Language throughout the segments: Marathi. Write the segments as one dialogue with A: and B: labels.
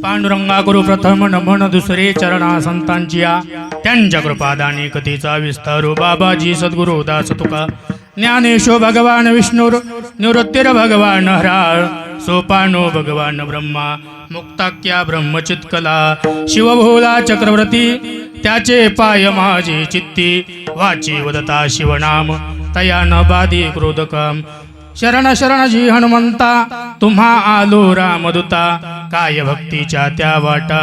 A: पांडुरंगा गुरु प्रथम नमन दुसरे चरणा संतांचिया त्यांच्या कृपादानी कथेचा विस्तारू बाबाजी सद्गुरु दास तुका ज्ञानेशो भगवान विष्णुर निवृत्तिर भगवान हराळ सोपानो भगवान ब्रह्मा मुक्ताक्या ब्रह्मचित्कला शिवभोला चक्रवर्ती त्याचे पाय माझे चित्ती वाची वदता शिवनाम तया न बाधी क्रोधकम शरण शरणजी हनुमंता तुम्हा आलो रामदूता काय भक्तीच्या त्या वाटा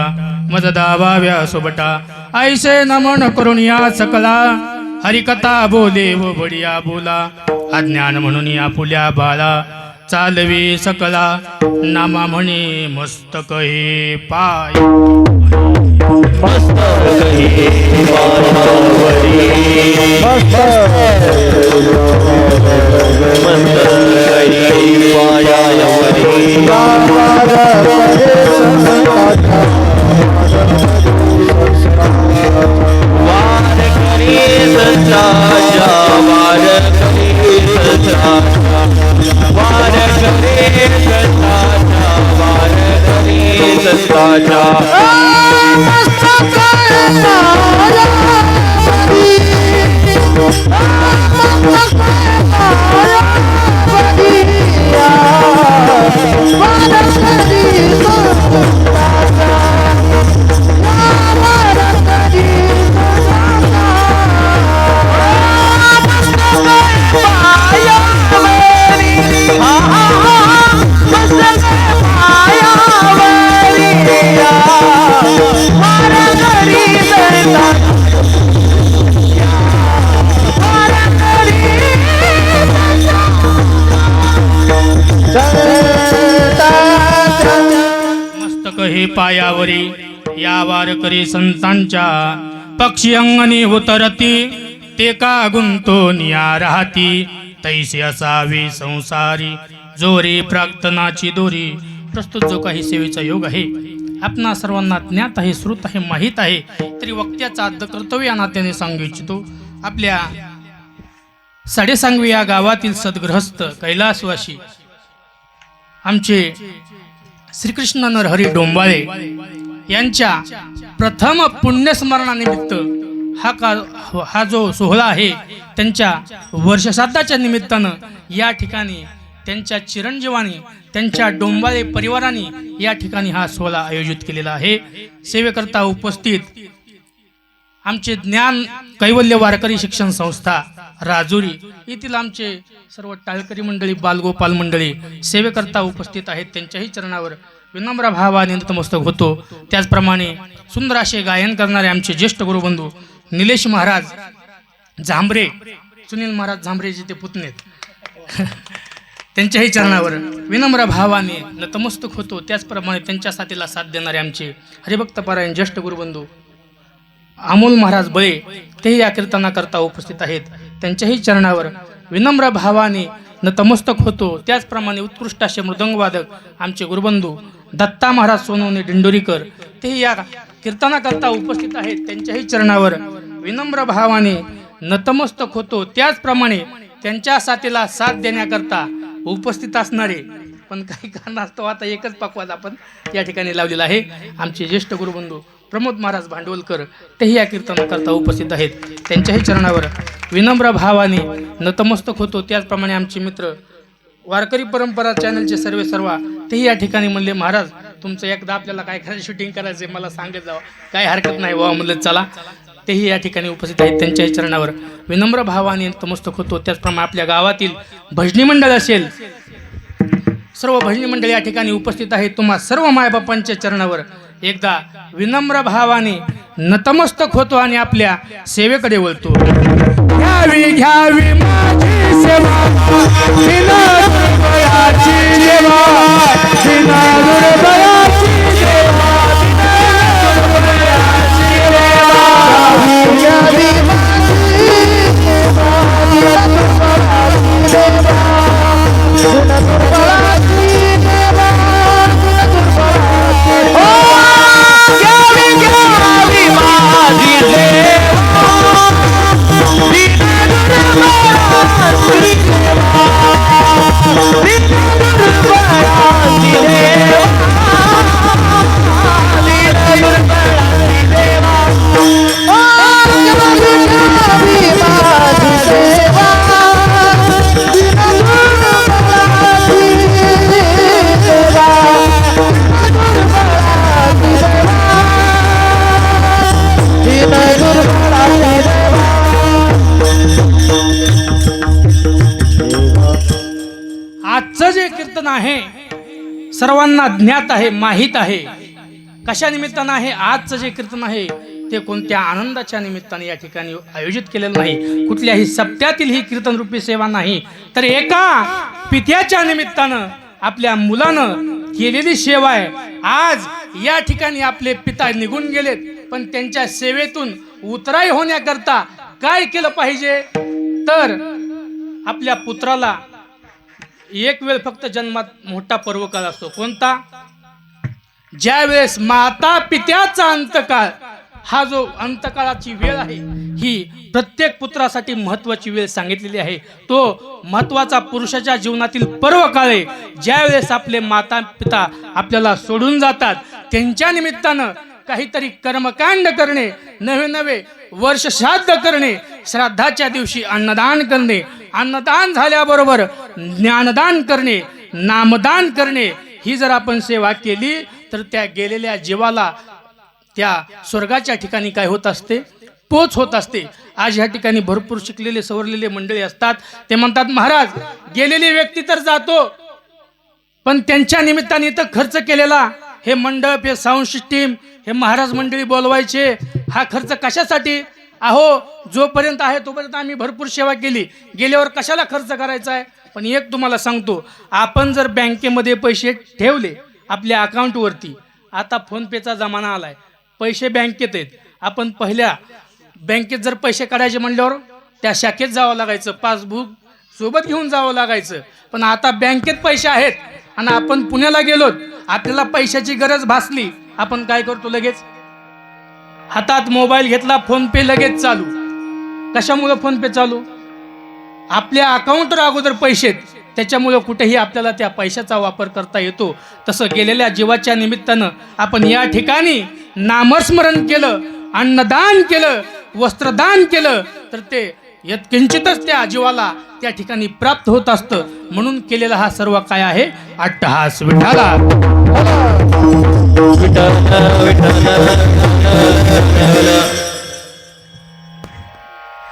A: मज दावाव्या सोबटा ऐसे नमन करून या सकला हरिकथा बोले व बडिया बोला अज्ञान म्हणून या फुल्या बाळा चालवी सकला नामा म्हणे मस्तक हे पाय हे पायावरी या वारकरी संतांच्या पक्षी अंगणी उतरती ते का गुंतो निया राहती तैसे असावी संसारी जोरी प्रार्थनाची दोरी. प्रस्तुत जो काही सेवेचा योग आहे आपणा सर्वांना ज्ञात आहे, श्रुत आहे, माहीत आहे, तरी वक्त्याचा कर्तव्य या नात्याने सांगू इच्छितो. आपल्या साडेसांगवी या गावातील सद्गृहस्थ कैलासवासी आमचे श्रीकृष्ण नरहरी डोंबाळे यांच्या प्रथम पुण्यस्मरणानिमित्त हा जो सोहळा आहे त्यांच्या वर्षश्राद्धाच्या निमित्तानं या ठिकाणी त्यांच्या चिरंजीवानी त्यांच्या डोंबाळे परिवाराने या ठिकाणी हा सोहळा आयोजित केलेला आहे. सेवेकरता उपस्थित आमचे ज्ञान कैवल्य वारकरी शिक्षण संस्था राजुरी येथील आमचे सर्व टाळकरी मंडळी, बालगोपाल मंडळी सेवेकरता उपस्थित आहेत. त्यांच्याही चरणावर विनम्र भावाने नतमस्तक होतो. त्याचप्रमाणे सुंदर असे गायन करणारे आमचे ज्येष्ठ गुरुबंधू निलेश महाराज झांबरे, सुनील महाराज झांबरे जे ते पुतणेत त्यांच्याही चरणावर विनम्र भावाने नतमस्तक होतो. त्याचप्रमाणे त्यांच्या साथीला साथ देणारे आमचे हरिभक्तपरायण ज्येष्ठ गुरुबंधू अमोल महाराज बळे तेही या कीर्तनाकरता उपस्थित आहेत. त्यांच्याही चरणावर विनम्र भावाने नतमस्तक होतो. त्याचप्रमाणे उत्कृष्ट असे मृदंगवादक आमचे गुरुबंधू दत्ता महाराज सोनवणे दिंडोरीकर तेही या कीर्तनाकरता उपस्थित आहेत. त्यांच्याही चरणावर विनम्र भावाने नतमस्तक होतो. त्याचप्रमाणे त्यांच्या साथीला साथ देण्याकरता उपस्थित असणारे पण काही कारणास्तव आता एकच पक्वाद आपण या ठिकाणी लावलेला आहे आमचे ज्येष्ठ गुरुबंधू प्रमोद महाराज भांडवलकर तेही या कीर्तनाकरता उपस्थित आहेत. त्यांच्याही चरणावर विनम्र भावाने नतमस्तक होतो. त्याचप्रमाणे आमचे मित्र वारकरी परंपरा चॅनलचे सर्व तेही या ठिकाणी म्हणले महाराज तुमचं एकदा आपल्याला काय खरं शूटिंग करायचं मला सांगत जावं, काय हरकत नाही बाबा म्हणलं चला. तेही या ठिकाणी उपस्थित आहेत. त्यांच्याही चरणावर विनम्र भावाने नतमस्तक होतो. त्याचप्रमाणे आपल्या गावातील भजनी मंडळ असेल सर्व भजनी मंडळी या ठिकाणी उपस्थित आहेत. तुम्हा सर्व मायबापांच्या चरणावर एकदा विनम्र भावाने नतमस्तक होतो आणि आपल्या सेवेकडे वळतो. घ्यावी घ्यावी माझी सेवा आहे, सर्वांना ज्ञात आहे, माहीत आहे. कशा निमित्तानं आहे? आजचं जे कीर्तन आहे ते कोणत्या आनंदाच्या निमित्ताने या ठिकाणी आयोजित केलेलं नाही. कुठल्याही सप्त्यातील ही कीर्तन रूपी सेवा नाही, तर एका पित्याच्या निमित्तानं आपल्या मुलानं केलेली सेवा आहे. आज या ठिकाणी आपले पिता निघून गेलेत, पण त्यांच्या सेवेतून उतराई होण्याकरता काय केलं पाहिजे? तर आपल्या पुत्राला एक वेळ फक्त जन्मात मोठा पर्वकाळ असतो. कोणता? ज्या वेळेस माता पित्याचा अंतकाळ, हा जो अंतकाळाची वेळ आहे ही प्रत्येक पुत्रासाठी महत्वाची वेळ सांगितलेली आहे. तो महत्वाचा पुरुषाच्या जीवनातील पर्वकाळ आहे. ज्या वेळेस आपले माता पिता आपल्याला सोडून जातात, त्यांच्या निमित्तानं काहीतरी कर्मकांड करणे, नवे नवे वर्ष श्राद्ध करणे, श्राद्धाच्या दिवशी अन्नदान करणे, अन्नदान झाल्याबरोबर ज्ञानदान करणे, नामदान करणे, ही जर आपण सेवा केली तर त्या गेलेल्या जीवाला त्या स्वर्गाच्या ठिकाणी काय होत असते? पोच होत असते. आज ह्या ठिकाणी भरपूर शिकलेले सवरलेले मंडळी असतात, ते म्हणतात महाराज गेलेली व्यक्ती तर जातो, पण त्यांच्या निमित्ताने तर खर्च केलेला हे मंडप, हे साऊंड सिस्टीम, हे महाराज मंडळी बोलवायचे, हा खर्च कशासाठी? अहो जोपर्यंत आहे तोपर्यंत आम्ही भरपूर सेवा केली, गेल्यावर कशाला खर्च करायचा आहे? पण एक तुम्हाला सांगतो, आपण जर बँकेमध्ये पैसे ठेवले आपल्या अकाउंटवरती, आता फोनपेचा जमाना आलाय, पैसे बँकेत आहेत, आपण पहिल्या बँकेत जर पैसे काढायचे म्हणल्यावर त्या शाखेत जावं लागायचं, पासबुक सोबत घेऊन जावं लागायचं. पण आता बँकेत पैसे आहेत आणि आपण पुण्याला गेलो, आपल्याला पैशाची गरज भासली, आपण काय करतो? लगेच हातात मोबाईल घेतला, फोन पे लगेच चालू. कशामुळे फोन पे चालू? आपल्या अकाउंटवर अगोदर पैसे आहेत, त्याच्यामुळे कुठेही आपल्याला त्या पैशाचा वापर करता येतो. तसं गेलेल्या जीवाच्या निमित्तानं आपण या ठिकाणी नामस्मरण केलं, अन्नदान केलं, वस्त्रदान केलं, तर ते यत्किंचितच त्या जीवाला त्या ठिकाणी प्राप्त होत असतं. म्हणून केलेला हा सर्व काय आहे? अट्टहास. विठ्ठला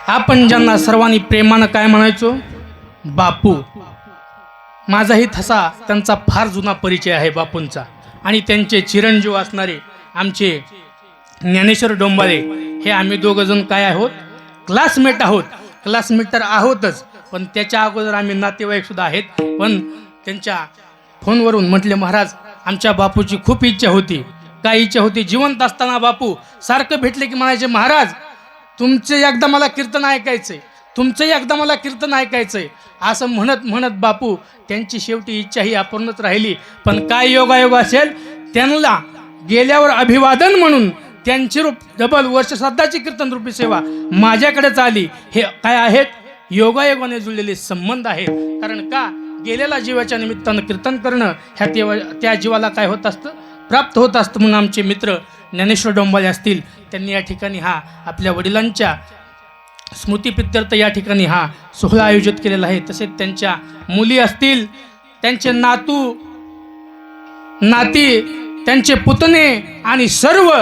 A: आपण ज्यांना सर्वांनी प्रेमानं काय म्हणायचो? बापू. माझाही तसा त्यांचा फार जुना परिचय आहे बापूंचा. आणि त्यांचे चिरंजीव असणारे आमचे ज्ञानेश्वर डोंबाळे, हे आम्ही दोघं जण काय आहोत? क्लासमेट आहोत. क्लासमेट तर आहोतच, पण त्याच्या अगोदर आम्ही नातेवाईक सुद्धा आहेत. पण त्यांच्या फोनवरून म्हटले महाराज आमच्या बापूची खूप इच्छा होती. काय इच्छा होती? जिवंत असताना बापू सारखं भेटले की म्हणायचे महाराज तुमचे एकदा मला कीर्तन ऐकायचंय, तुमचंही एकदा मला कीर्तन ऐकायचंय. असं म्हणत म्हणत बापू त्यांची शेवटी इच्छा ही अपूर्णच राहिली. पण काय योगायोग असेल, त्यांना गेल्यावर अभिवादन म्हणून त्यांची रूप डबल वर्ष श्राद्धाची कीर्तन रूपी सेवा माझ्याकडेच आली. हे काय आहेत? योगायोगाने जुळलेले संबंध आहेत. कारण का? गेलेल्या जीवाच्या निमित्तानं कीर्तन करणं ह्या त्या जीवाला काय होत असतं? प्राप्त होत असतं. म्हणून आमचे मित्र ज्ञानेश्वर डोंबाळे असतील, त्यांनी या ठिकाणी हा आपल्या वडिलांच्या स्मृतिप्रित्यर्थ या ठिकाणी हा सोहळा आयोजित केलेला आहे. तसेच त्यांच्या मुली असतील, त्यांचे नातू नाती, त्यांचे पुतणे आणि सर्व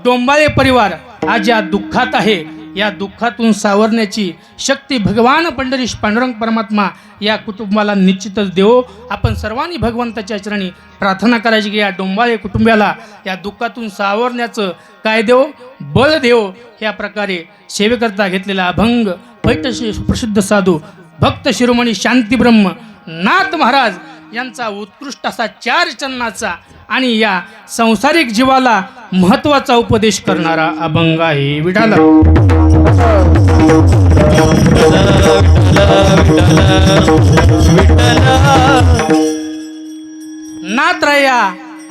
A: डोंबाळे परिवार आज या दुःखात आहे. या दुःखातून सावरण्याची शक्ती भगवान पंढरीश पांडुरंग परमात्मा या कुटुंबाला निश्चितच देवो. आपण सर्वांनी भगवंताच्या चरणी प्रार्थना करायची की या डोंबाळे कुटुंबाला या दुःखातून सावरण्याचं काय देव? बळ देव. या प्रकारे सेवेकरता घेतलेला अभंग पैठशी प्रसिद्ध साधू भक्त शिरोमणी शांतीब्रह्म नाथ महाराज यांचा उत्कृष्ट असा 4 चरणाचा आणि या संसारिक जीवाला महत्वाचा उपदेश करणारा अभंग आहे. विठाला नाथराय या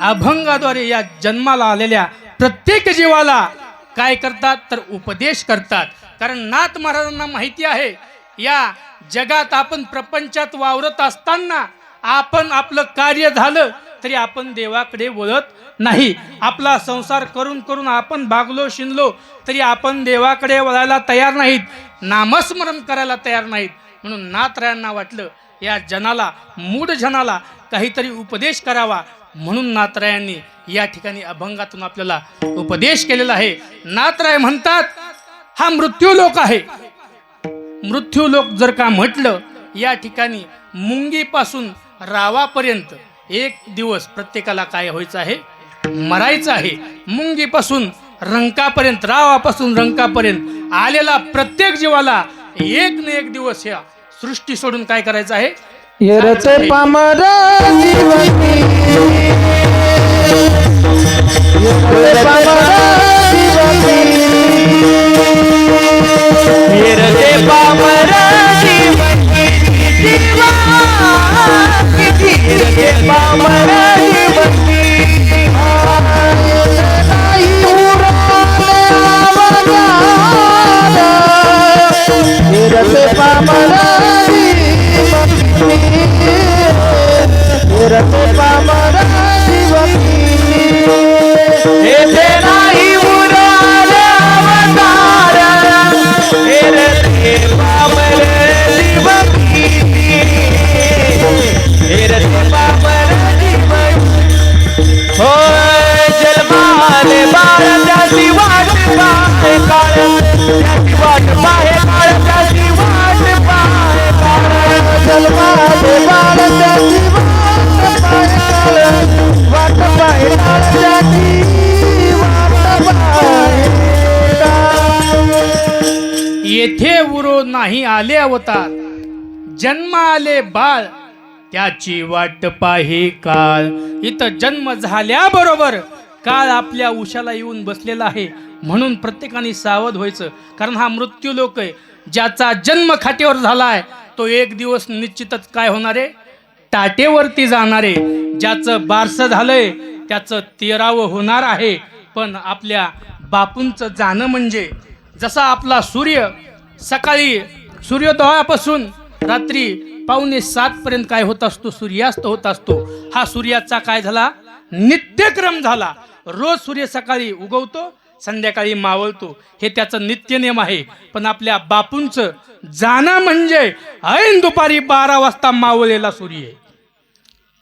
A: अभंगाद्वारे या जन्माला आलेल्या प्रत्येक जीवाला काय करतात? तर उपदेश करतात. कारण नाथ महाराजांना माहिती आहे या जगात आपण प्रपंचात वावरत असताना आपण आपलं कार्य झालं तरी आपण देवाकडे वळत नाही. आपला संसार करून करून आपण भागलो शिनलो तरी आपण देवाकडे वळायला तयार नाहीत, नामस्मरण करायला तयार नाहीत. म्हणून नाथरायांना वाटलं या जनाला, मूढ जनाला काहीतरी उपदेश करावा. म्हणून नाथरायांनी या ठिकाणी अभंगातून आपल्याला उपदेश केलेला आहे. नाथराय म्हणतात हा मृत्यूलोक आहे. मृत्यूलोक जर का म्हटलं, या ठिकाणी मुंगीपासून रावापर्यंत एक दिवस प्रत्येकाला काय व्हायचं आहे, मरायचं आहे. मुंगीपासून रंकापर्यंत, रावापासून रंकापर्यंत आलेला प्रत्येक जीवाला एक न एक दिवस या सृष्टी सोडून काय करायचं आहे,
B: येरते पामर जीवनी येरते पामर जीवनी येरते पामर जीवनी जीवा येरते पामर जीवनी नाही उराले आवाज येरते पामर येरते पामर जीवनी येथे नाही उराले अवतार येरते पामर जीवनी येरते पामर जीवनी हो जन्माले बाळ त्याची वाट पाहे काळ त्याची वाट पाहे काळ त्याची वाट पाहे काळ जन्माले बाळ त्याची वाट पाहे काळ वाट पाहे काळ त्याची वाट पाहे काळ.
A: येथे उरो नाही आले अवतार, जन्म आले बाळ त्याची वाट पाहे काळ. इथं जन्म झाल्याबरोबर काळ आपल्या उशाला येऊन बसलेला आहे, म्हणून प्रत्येकाने सावध व्हायचं. कारण हा मृत्यू लोक आहे. ज्याचा जन्म खाटेवर झालाय तो एक दिवस निश्चितच काय होणार आहे, टाटेवरती जाणार आहे. ज्याचं बारसं झालंय त्याचं 13वं होणार आहे. पण आपल्या बापूंचं जाणं म्हणजे जसा आपला सूर्य सकाळी सूर्योदयापासून रात्री 6:45 पर्यंत काय होत असतो, सूर्यास्त होत असतो. हा सूर्याचा काय झाला, नित्यक्रम झाला. रोज सूर्य सकाळी उगवतो, संध्याकाळी मावळतो, हे त्याचं नित्य नियम आहे. पण आपल्या बापूंचं जाणं म्हणजे ऐन दुपारी 12 वाजता मावळलेला सूर्य आहे.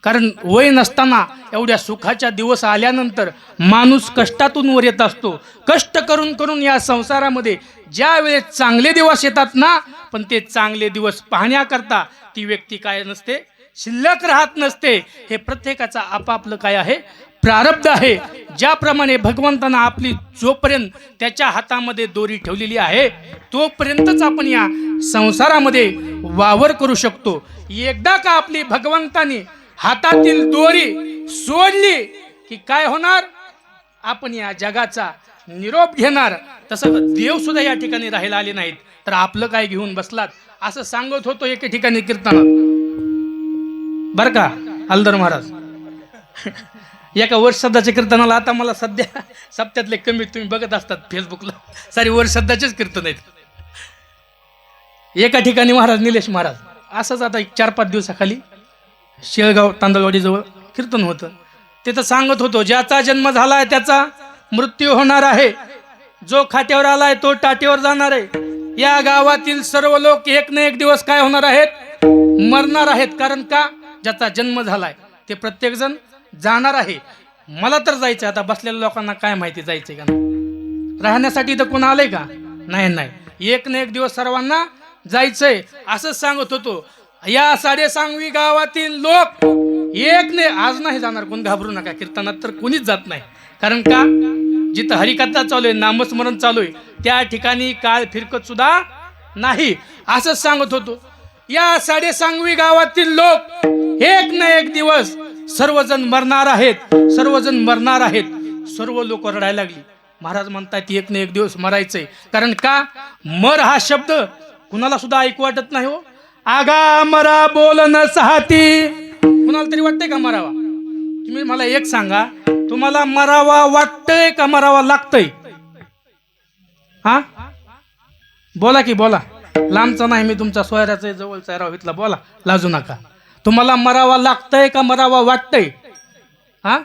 A: कारण वय नसताना एवढ्या सुखाच्या दिवस आल्यानंतर माणूस कष्टातून वर येत असतो. कष्ट करून करून या संसारामध्ये ज्या वेळेस चांगले दिवस येतात ना, पण ते चांगले दिवस पाहण्याकरता ती व्यक्ती काय नसते, शिल्लक राहत नसते. हे प्रत्येकाचा आपापलं काय आहे, प्रारब्ध आहे. ज्याप्रमाणे भगवंतानं आपली जोपर्यंत त्याच्या हातामध्ये दोरी ठेवलेली आहे तोपर्यंतच आपण या संसारामध्ये वावर करू शकतो. एकदा का आपली भगवंतानी हातातील दोरी सोडली की काय होणार, आपण या जगाचा निरोप घेणार. तसं देव सुद्धा या ठिकाणी राहायला आले नाहीत, तर आपलं काय घेऊन बसलात असं सांगत होतो एके ठिकाणी कीर्तनात, बर का हलधर महाराज. एका वर्ष सध्याच्या कीर्तनाला, आता मला सध्या सप्त्यातले कमी तुम्ही बघत असतात फेसबुकला, सारी वर्ष सध्याचेच कीर्तन आहेत. एका ठिकाणी महाराज निलेश महाराज असंच आता 4-5 दिवसाखाली शेळगाव तांदळवाडीजवळ कीर्तन होतं. तिथं सांगत होतो, ज्याचा जन्म झालाय त्याचा मृत्यू होणार आहे, जो खाट्यावर आलाय तो टाटेवर जाणार आहे. या गावातील सर्व लोक एक ना एक दिवस काय होणार आहेत, मरणार आहेत. कारण का, ज्याचा जन्म झालाय ते प्रत्येक जण जाणार आहे. मला तर जायचं, आता बसलेल्या लोकांना काय माहिती जायचंय का नाही. राहण्यासाठी तर कोण आलंय का, नाही. एक ना एक दिवस सर्वांना जायचंय असंच सांगत होतो. या 5.5 गावातील लोक एक ने आज नाही जाणार, कोण घाबरू नका. कीर्तनात तर कोणीच जात नाही. कारण का, जिथं हरिकथा चालू आहे, नामस्मरण चालू आहे, त्या ठिकाणी काळ फिरकत सुद्धा नाही असंच सांगत होतो. या 5.5 गावातील लोक एक ना एक दिवस सर्वजण मरणार आहेत, सर्वजण मरणार आहेत. सर्व लोक रडायला लागली. महाराज म्हणतात एक ना एक दिवस मरायचंय. कारण का, मर हा शब्द कुणाला सुद्धा ऐकू वाटत नाही हो. आगा मरा बोल न सहाती, कुणाला तरी वाटतंय का मरावा? तुम्ही मला एक सांगा, तुम्हाला मरावा वाटतंय का मरावा लागतंय? हा बोला की बोला, लांबचा नाही मी, तुमचा सोयऱ्याचा जवळचा राव, इथला बोला, लाजू नका. तुम्हाला मरावा लागतंय का मरावा वाटतंय? हा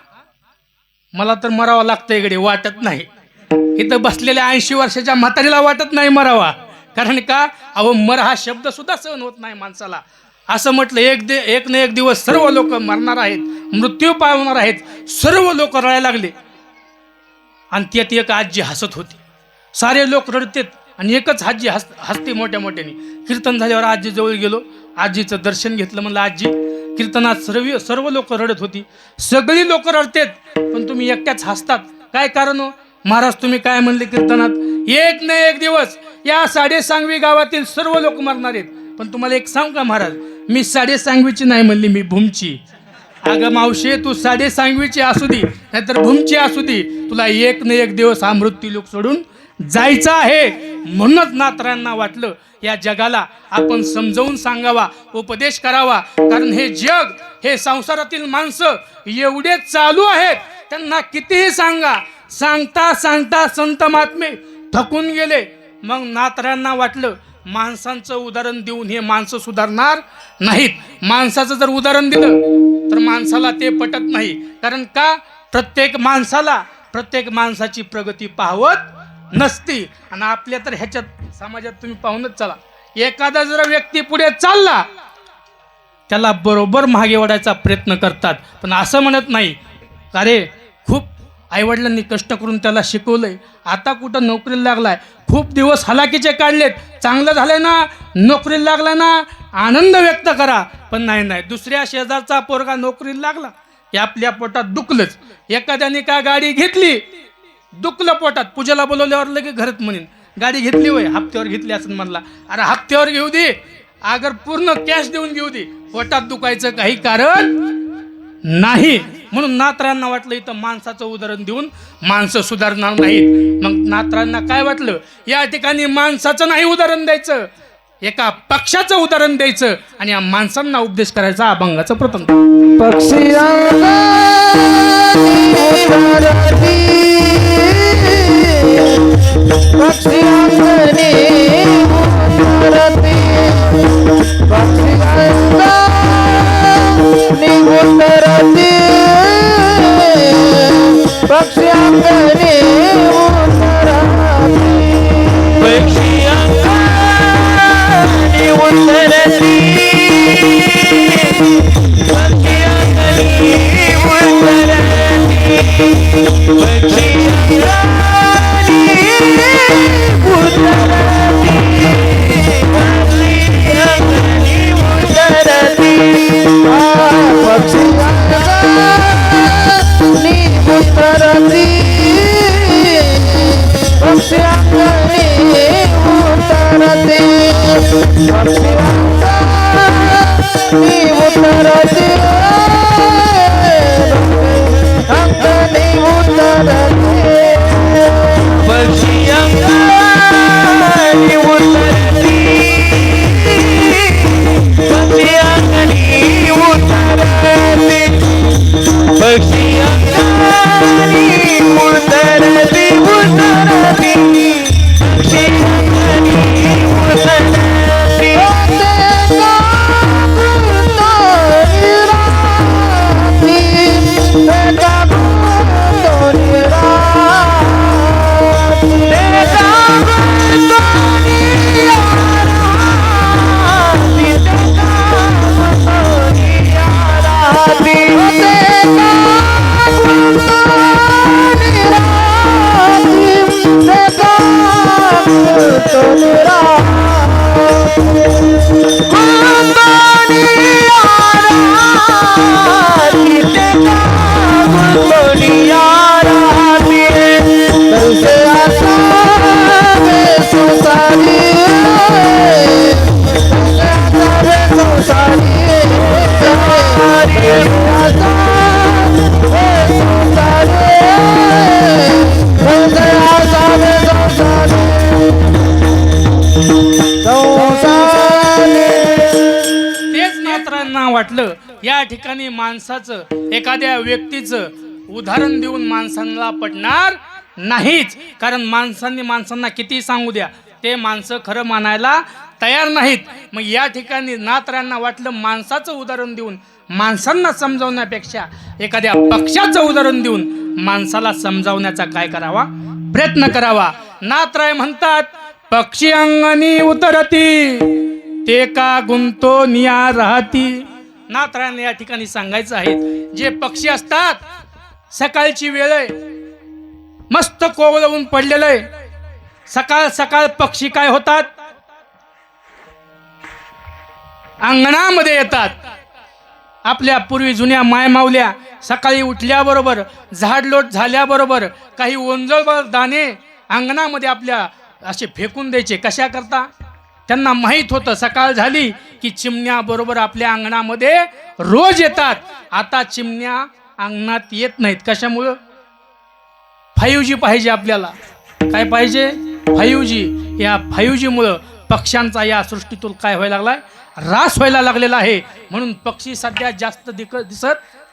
A: मला तर मरावा लागतंय गडे, वाटत नाही. इथं बसलेल्या 80 वर्षाच्या म्हातारीला वाटत नाही मरावा. कारण का, अहो मर हा शब्द सुद्धा सहन होत नाही माणसाला. असं म्हटलं, एक ना एक दिवस सर्व लोक मरणार आहेत, मृत्यू पावणार आहेत. सर्व लोक रडायला लागले. आणि त्यात एक आजी हसत होती. सारे लोक रडतेत आणि एकच आजी हसते मोठ्या मोठ्याने. कीर्तन झाल्यावर आजी जवळ गेलो, आजीचं दर्शन घेतलं. म्हणलं आजी कीर्तनात सर्व लोक रडत होती. सगळी लोक रडतेत पण तुम्ही एकट्याच हसतात. काय कारण हो? महाराज तुम्ही काय म्हणले कीर्तनात? एक ना एक दिवस या साडेसांगवी गावातील सर्व लोक मरणार आहेत. पण तुम्हाला एक सांग का महाराज, मी साडेसांगवीची नाही म्हणली, मी भूमची. अगं मावशे, तू साडेसांगवीची असू दे नाहीतर भूमची असू दे, तुला एक ना एक दिवस हा मृत्यू लोक सोडून जायचं आहे. म्हणूनच नाथरायांना वाटलं या जगाला आपण समजावून सांगावा, उपदेश करावा. कारण हे जग, हे संसारातील माणसं एवढे चालू आहेत, त्यांना कितीही सांगा, सांगता सांगता संत महात्मे थकून गेले. मग नाथरायांना वाटलं माणसांचं उदाहरण देऊन हे माणसं सुधारणार नाहीत. माणसाचं जर उदाहरण दिलं तर माणसाला ते पटत नाही. कारण का? प्रत्येक माणसाची प्रगती पाहवत नसती. आणि आपल्या तर ह्याच्यात समाजात तुम्ही पाहूनच चला, एखादा जर व्यक्ती पुढे चालला त्याला बरोबर मागे ओढायचा प्रयत्न करतात. पण असं म्हणत नाही अरे खूप आईवडिलांनी कष्ट करून त्याला शिकवलंय, आता कुठं नोकरीला लागलाय, खूप दिवस हलाखीचे काढलेत, चांगलं झालंय ना, नोकरीला लागला ना, आनंद व्यक्त करा. पण नाही, दुसऱ्या शेजारचा पोरगा नोकरीला लागला हे आपल्या पोटात दुखलंच. एखाद्याने का गाडी घेतली, दुखलं पोटात, पूजेला बोलवल्यावर लगे घरात म्हणेन गाडी घेतली होय, हप्त्यावर घेतली असं म्हणला. अरे हप्त्यावर घेऊ दे, अगर पूर्ण कॅश देऊन घेऊ दे, पोटात दुखायचं काही कारण नाही. म्हणून नाथरायांना वाटलं इथं माणसाचं उदाहरण देऊन माणसं सुधारणार नाहीत. मग नाथरायांना काय वाटलं, या ठिकाणी माणसाचं नाही उदाहरण द्यायचं, एका पक्षाचं उदाहरण द्यायचं आणि या माणसांना उपदेश करायचा. अभंगाचं प्रथम
B: पक्षी
A: वाटलं या ठिकाणी माणसाचं, एखाद्या व्यक्तीचं उदाहरण देऊन माणसांना पटणार नाहीच. कारण माणसांना किती सांगू द्या, ते माणसं खरं मानायला तयार नाहीत. मग या ठिकाणी नाथरायांना वाटलं माणसाचं उदाहरण देऊन माणसांना समजावण्यापेक्षा एखाद्या पक्षाचं उदाहरण देऊन माणसाला समजावण्याचा काय करावा, प्रयत्न करावा. नाथराय म्हणतात पक्षी अंगणी उतरती ते का गुंतो निया राहती. नाथरायांना या ठिकाणी सांगायचं आहे, जे पक्षी असतात, सकाळची वेळ आहे, मस्त कोवळून पडलेलं आहे, सकाळ सकाळ पक्षी काय होतात, अंगणामध्ये येतात. आपल्या पूर्वी जुन्या मायमावल्या सकाळी उठल्याबरोबर झाडलोट झाल्याबरोबर काही ओंजळ दाणे अंगणामध्ये आपल्या असे फेकून द्यायचे. कशा करता? त्यांना माहीत होतं सकाळ झाली की चिमण्या बरोबर आपल्या अंगणामध्ये रोज येतात. आता चिमण्या अंगणात येत नाहीत. कशामुळं? 5G पाहिजे आपल्याला. काय पाहिजे? 5G. या 5G मुळे पक्ष्यांचा या सृष्टीतून काय व्हायला लागलाय? ऱ्हास व्हायला लागलेला आहे. म्हणून पक्षी सध्या जास्त दिसत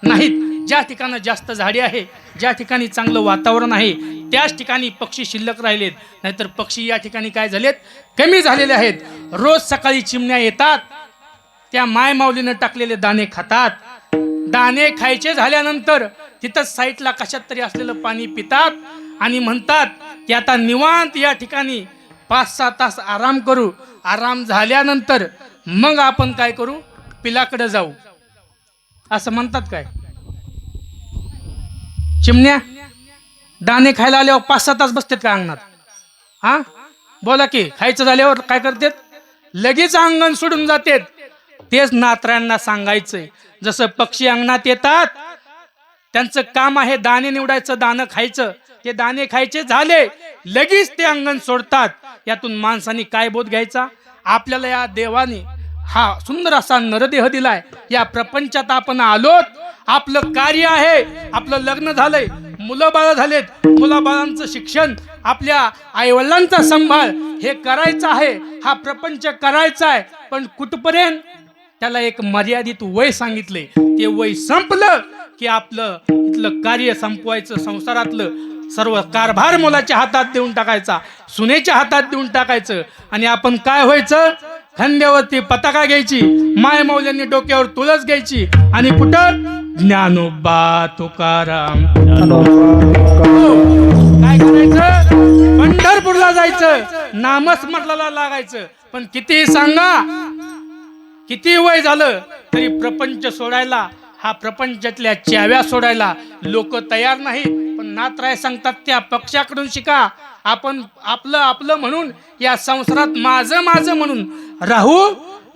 A: नाहीत. ज्या ठिकाणी जास्त झाडे आहे, ज्या ठिकाणी चांगलं वातावरण आहे, त्याच ठिकाणी पक्षी शिल्लक राहिलेत. नाहीतर पक्षी या ठिकाणी काय झालेत? कमी झालेले आहेत. रोज सकाळी चिमण्या येतात, त्या मायमाऊलीनं टाकलेले दाणे खातात. दाणे खायचे झाल्यानंतर तिथंच साईडला कशात तरी असलेलं पाणी पितात आणि म्हणतात की आता निवांत या ठिकाणी 5-6 तास आराम करू. आराम झाल्यानंतर मग आपण काय करू? पिलाकडे जाऊ, असं म्हणतात. काय चिमण्या दाणे खायला आल्यावर 5-6 तास बसतात का अंगणात? हा, बोला की. खायचं झाल्यावर काय करतात? लगेच अंगण सोडून जातात. तेच नातऱ्यांना सांगायचंय. जसं पक्षी अंगणात येतात, त्यांचं काम आहे दाणे निवडायचं, दाणं खायचं. ते दाणे खायचे झाले लगेच ते अंगण सोडतात. यातून माणसाने काय बोध घ्यायचा? आपल्याला या देवाने हा सुंदर असा नरदेह दिलाय. या प्रपंचात आपण आलोत, आपलं कार्य आहे, आपलं लग्न झालंय, मुलं बाळ झालेत, मुलाबाळांचं शिक्षण, आपल्या आईवडिलांचा सांभाळ हे करायचं आहे. हा प्रपंच करायचा आहे. पण कुठपर्यंत? त्याला एक मर्यादित वय सांगितले. ते वय संपलं की आपलं इथलं कार्य संपवायचं. संसारातलं सर्व कारभार मुलाच्या हातात देऊन टाकायचा, सुनेच्या हातात देऊन टाकायचं. आणि आपण काय व्हायचं? खांद्यावरती पताका घ्यायची, मायमौल्यांनी डोक्यावर तुळस घ्यायची आणि कुठं? ज्ञानोबा तुकाराम. काय करायचं? पंढरपूरला जायचं, नामस्मरणाला लागायचं. पण किती सांगा, किती वय झालं तरी प्रपंच सोडायला, हा प्रपंचातल्या चाव्या सोडायला लोक तयार नाहीत. पण नातराय सांगतात त्या पक्षाकडून शिका. आपण आपलं म्हणून या संसारात माझं म्हणून राहू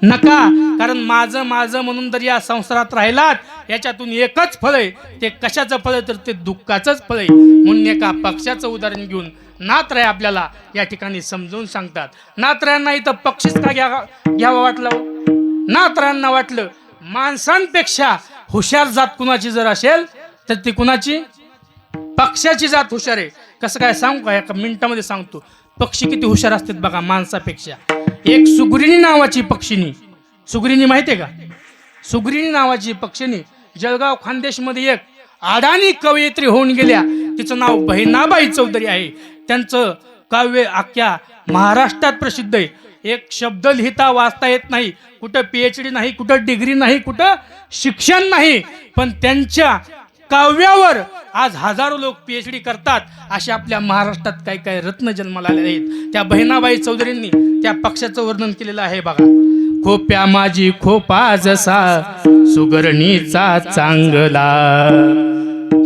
A: नका. कारण माझं म्हणून जर या संसारात राहिलात याच्यातून एकच फळ आहे. ते कशाचं फळ आहे? तर ते दुःखाचंच फळ आहे. म्हणून एका पक्षाचं उदाहरण घेऊन नातराय आपल्याला या ठिकाणी समजून सांगतात. नातरायांना इथं पक्षीच का घ्यावं वाटलं? नातरायांना वाटलं माणसांपेक्षा हुशार जात कुणाची जर असेल तर ती कुणाची? पक्षाची जात हुशार आहे. कसं काय सांगू का? एका मिनिटामध्ये सांगतो. पक्षी किती हुशार असतात बघा माणसापेक्षा. एक सुग्रिणी नावाची पक्षिणी, सुग्रिणी माहितीये का? सुग्रिणी नावाची पक्षिणी जळगाव खानदेशमध्ये एक अडाणी कवयित्री होऊन गेल्या. तिचं नाव बहिणाबाई चौधरी आहे. त्यांचं काव्य अख्ख्या महाराष्ट्रात प्रसिद्ध आहे. एक शब्द लिहिता वाचता येत नाही, कुठं PhD नाही, कुठं डिग्री नाही, कुठं शिक्षण नाही, पण त्यांच्या काव्यावर आज हजारो लोक PhD करतात. अशा आपल्या महाराष्ट्रात काही काही रत्न जन्माला आले आहेत. त्या बहिणाबाई चौधरींनी त्या पक्षाचं वर्णन केलेलं आहे बघा. खोप्या माझी खोपा जसा सुगरणीचा चांगला.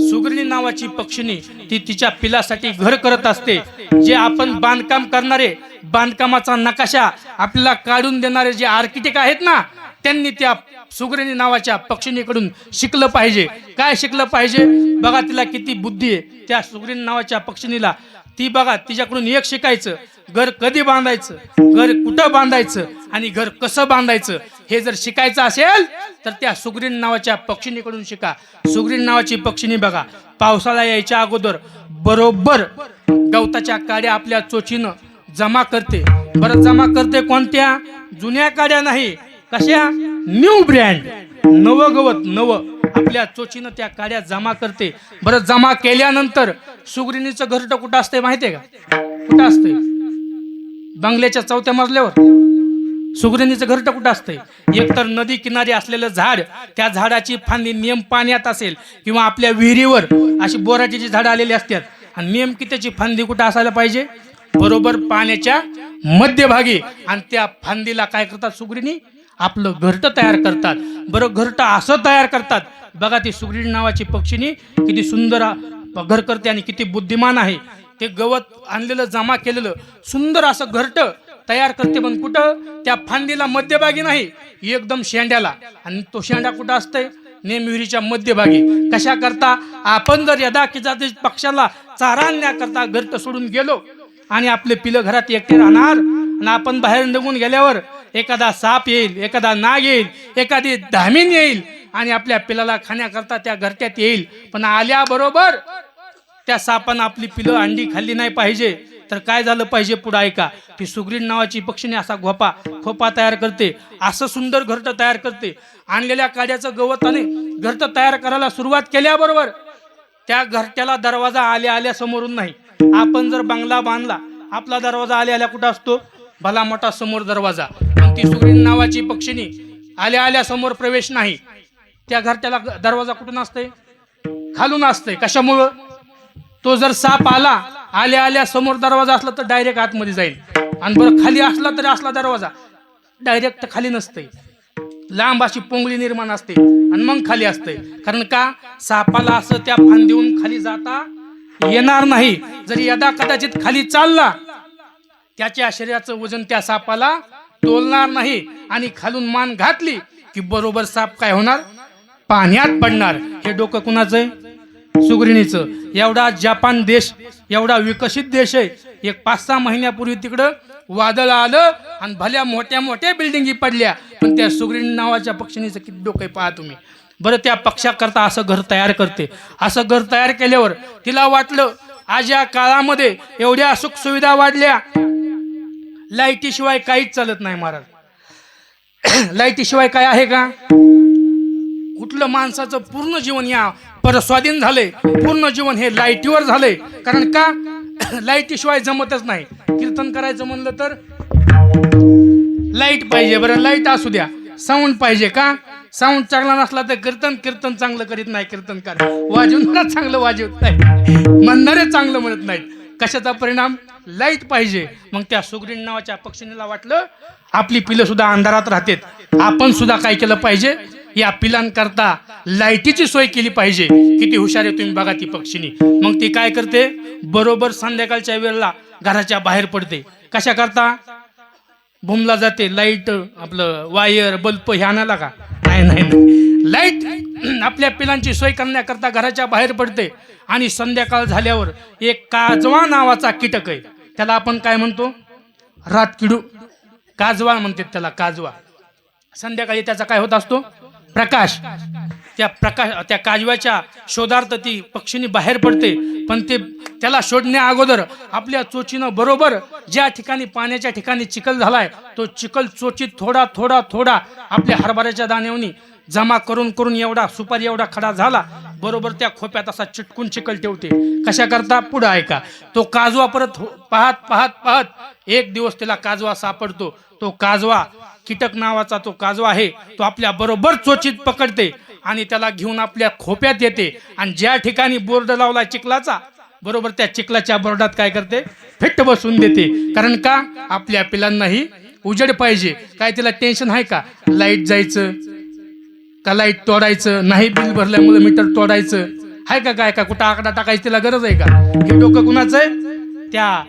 A: सुगरणी नावाची पक्षिणी ती तिच्या पिलासाठी घर करत असते. जे आपण बांधकाम करणारे, बांधकामाचा नकाशा आपल्याला काढून देणारे जे आर्किटेक्ट आहेत ना, त्यांनी त्या सुगरणी नावाच्या पक्षिणीकडून शिकलं पाहिजे. काय शिकलं पाहिजे? बघा तिला किती बुद्धी आहे त्या सुगरणी नावाच्या पक्षिणीला. ती बघा तिच्याकडून एक शिकायचं, घर कधी बांधायचं, घर कुठं बांधायचं आणि घर कसं बांधायचं हे जर शिकायचं असेल तर त्या सुगरीण नावाच्या पक्षिणीकडून शिका. सुगरीण नावाची पक्षिणी बघा पावसाळा यायच्या अगोदर बरोबर गवताच्या काड्या आपल्या चोचीनं जमा करते. बरं जमा करते कोणत्या? जुन्या काड्या नाही, कशा? न्यू ब्रँड, नवं गवत, नवं आपल्या चोचीनं त्या काड्या जमा करते. बरं जमा केल्यानंतर सुगरिणीचं घरटं कुठं असतंय माहितीये का? कुठं असतंय? बंगल्याच्या 4थ्या मजल्यावर. सुगरिणीचं घरटं कुठं असतंय? एकतर नदी किनारी असलेलं झाड, त्या झाडाची फांदी नियम पाण्यात असेल किंवा आपल्या विहिरीवर अशी बोराटीची झाडं आलेली असतात आणि नेमकी त्याची फांदी कुठं असायला पाहिजे? बरोबर पाण्याच्या मध्यभागी. आणि त्या फांदीला काय करतात सुगरिणी? आपलं घरटं तयार करतात. बरं घरटं असं तयार करतात बघा. ती सुगरिणी नावाची पक्षिणी किती सुंदर घर करते आणि किती बुद्धिमान आहे. ते गवत आणलेलं जमा केलेलं सुंदर असं घरटं तयार करते, पण कुठं? त्या फांदीला मध्यभागी नाही, एकदम शेंड्याला. आणि तो शेंडा कुठं असतंय? नेमविहिरीच्या मध्यभागी. कशा करता? आपण जर यदा किजाती पक्षाला चारा आणण्याकरता घरट सोडून गेलो आणि आपले पिलं घरात एकटे राहणार, आणि आपण बाहेर निघून गेल्यावर एखादा साप येईल, एखादा नाग येईल, एखादी धामीन येईल आणि आपल्या पिलाला खाण्याकरता त्या घरट्यात येईल. पण आल्याबरोबर त्या सापानं आपली पिलं अंडी खाल्ली नाही पाहिजे. तर काय झालं पाहिजे पुढे ऐका. ती सुग्रीण नावाची पक्षीने असा खोपा तयार करते, असं सुंदर घरट तयार करते. आणलेल्या काड्याचं गवताने घरट तयार करायला सुरुवात केल्याबरोबर त्या घरट्याला दरवाजा आल्या समोरून नाही. आपण जर बंगला बांधला, आपला दरवाजा आल्या कुठं असतो? भला मोठा समोर दरवाजा. पण ती सुग्रीण नावाची पक्षीने आल्या समोर प्रवेश नाही. त्या घरट्याला दरवाजा कुठून असते? खालून असते. कशामुळं? तो जर साप आल्या समोर दरवाजा असला तर डायरेक्ट आतमध्ये जाईल, आणि बरं खाली असला तरी असला दरवाजा डायरेक्ट खाली नसते, लांब अशी पोंगळी निर्माण असते आणि मग खाली असते. कारण का? सापाला असं त्या फांदीहून खाली जाता येणार नाही. जरी यदा कदाचित खाली चालला, त्याच्या शरीराचं वजन त्या सापाला तोलणार नाही, आणि खालून मान घातली की बरोबर साप काय होणार? पाण्यात पडणार. हे डोकं कुणाचं आहे? सुग्रीणीचं. एवढा जपान देश, एवढा विकसित देश आहे, एक 5-6 महिन्यापूर्वी तिकडं वादळ आलं आणि भल्या मोठ्या बिल्डिंगी पडल्या, पण त्या सुग्रीण नावाच्या पक्षीचं किती डोकं आहे पहा तुम्ही. बरं, त्या पक्षाकरता असं घर तयार करते. असं घर तयार केल्यावर तिला वाटलं आज या काळामध्ये एवढ्या सुख सुविधा वाढल्या, लाईटीशिवाय काहीच चालत नाही महाराज. लाईटीशिवाय काय आहे का? कुठलं माणसाचं पूर्ण जीवन या परस्वाधीन झालंय, पूर्ण जीवन हे लाईटीवर झालंय. कारण का? लाईटीशिवाय जमतच नाही. कीर्तन करायचं म्हणलं तर लाईट पाहिजे. बरं, लाईट असू द्या, साऊंड पाहिजे का? साऊंड चांगला नसला तर कीर्तन चांगलं करीत नाही कीर्तनकार. वाजवणारा चांगलं वाजवत नाही, म्हणणारे चांगलं म्हणत नाहीत. कशाचा परिणाम? लाईट पाहिजे. मग त्या सुग्रीण नावाच्या पक्षीला वाटलं आपली पिलं सुद्धा अंधारात राहतात, आपण सुद्धा काय केलं पाहिजे? या पिलांकरता लाईटीची सोय केली पाहिजे. किती हुशार आहे तुम्ही बघा ती पक्षीनी. मग ती काय करते? बरोबर संध्याकाळच्या वेळेला घराच्या बाहेर पडते. कशा करता? भूमला जाते. लाईट आपलं वायर बल्ब हे आणायला का? नाही, लाईट आपल्या पिलांची सोय करण्याकरता घराच्या बाहेर पडते. आणि संध्याकाळ झाल्यावर एक काजवा नावाचा कीटक आहे, त्याला आपण काय म्हणतो? रातकिडू. काजवा म्हणतात त्याला, काजवा. संध्याकाळी त्याचा काय होत असतो? प्रकाश. त्या काजव्याच्या शोधार्थ ती पक्षीनी बाहेर पडते. पण त्याला शोधण्या अगोदर आपल्या चोचीनं बरोबर ज्या ठिकाणी पाण्याच्या ठिकाणी चिखल झालाय, तो चिखल चोचीत थोडा आपल्या हरभऱ्याच्या दाण्यावनी जमा करून एवढा सुपारी एवढा खडा झाला, बरोबर त्या खोप्यात असा चिटकून चिखल ठेवते. कशा करता? पुढे ऐका. तो काजवा परत पाहत एक दिवस त्याला काजवा सापडतो. तो काजवा, कीटक नावाचा तो काजवा आहे, तो आपल्या बरोबर चोचीत पकडते आणि त्याला घेऊन आपल्या खोप्यात येते. आणि ज्या ठिकाणी बोर्ड लावला चिखलाचा, बरोबर त्या चिखलाच्या बोर्डात काय करते? फिट्ट बसून देते. कारण का? आपल्या पिलांनाही उजेड पाहिजे. काय तिला टेन्शन आहे का? लाईट जायचं का लाईट तोडायचं नाही, बिल भरल्यामुळे मीटर तोडायचं आहे का? काय का कुठं आकडा टाकायची तिला गरज आहे का? हे डोकं कुणाचं आहे? त्या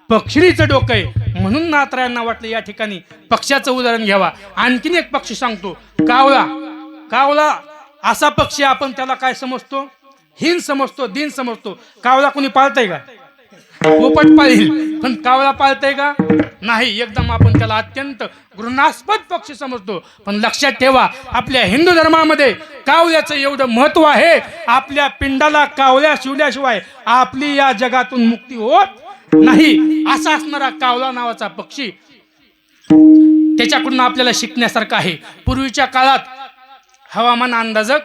A: पक्षीचं डोकं आहे. म्हणून नातरायांना वाटलं या ठिकाणी पक्ष्याचं उदाहरण घ्यावा. आणखीन एक पक्षी सांगतो, कावळा. असा पक्षी आपण त्याला काय समजतो? हीन समजतो, दिन समजतो. कावळा कोणी पाळतंय का? पोपट पाळील, पण कावळा पाळतंय का? नाही. एकदम आपण त्याला अत्यंत घृणास्पद पक्षी समजतो. पण लक्षात ठेवा, आपल्या हिंदू धर्मामध्ये कावळ्याचं एवढं महत्व आहे. आपल्या पिंडाला कावळ्या शिवल्याशिवाय आपली या जगातून मुक्ती होत नाही. असा असणारा कावळा नावाचा पक्षी, त्याच्याकडून आपल्याला शिकण्यासारखं आहे. पूर्वीच्या काळात हवामान अंदाजक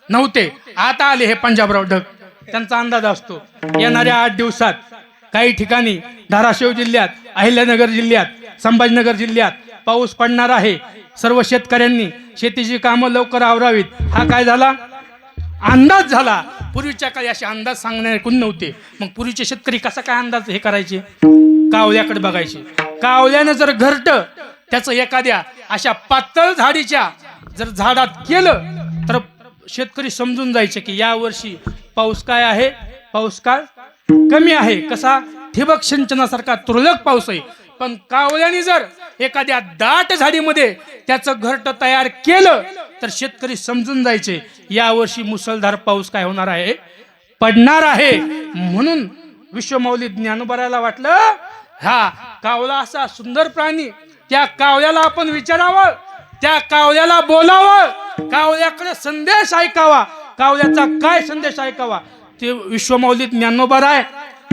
A: नव्हते, आता आले हे पंजाबराव ढग. त्यांचा अंदाज असतो येणाऱ्या 8 दिवसात काही ठिकाणी धाराशिव जिल्ह्यात, अहिल्यानगर जिल्ह्यात, संभाजीनगर जिल्ह्यात पाऊस पडणार आहे. सर्व शेतकऱ्यांनी शेतीची कामं लवकर आवरावीत. हा काय झाला? अंदाज झाला. पूर्वीच्या काळी असे अंदाज सांगणारे कोण नव्हते. मग पूर्वीचे शेतकरी कसा काय अंदाज हे करायचे? कावल्याकडे बघायचे. कावल्यानं जर घरट त्याचं एखाद्या अशा पातळ झाडीच्या जर झाडात केलं तर शेतकरी समजून जायचे की या वर्षी पाऊस काय आहे? पाऊस काय कमी आहे. कसा? ठिबक सिंचनासारखा तुरळक पाऊस आहे. पण कावळ्याने जर एखाद्या दाट झाडीमध्ये त्याचं घरट तयार केलं तर शेतकरी समजून जायचे यावर्षी मुसळधार पाऊस काय होणार आहे, पडणार आहे. म्हणून विश्वमौली ज्ञानोबाराला वाटलं हा कावळा असा सुंदर प्राणी, त्या कावळ्याला आपण विचारावं, त्या कावळ्याला बोलावं, कावळ्याकडे संदेश ऐकावा, कावळ्याचा काय संदेश ऐकावा. ते विश्वमौली ज्ञानोबाराय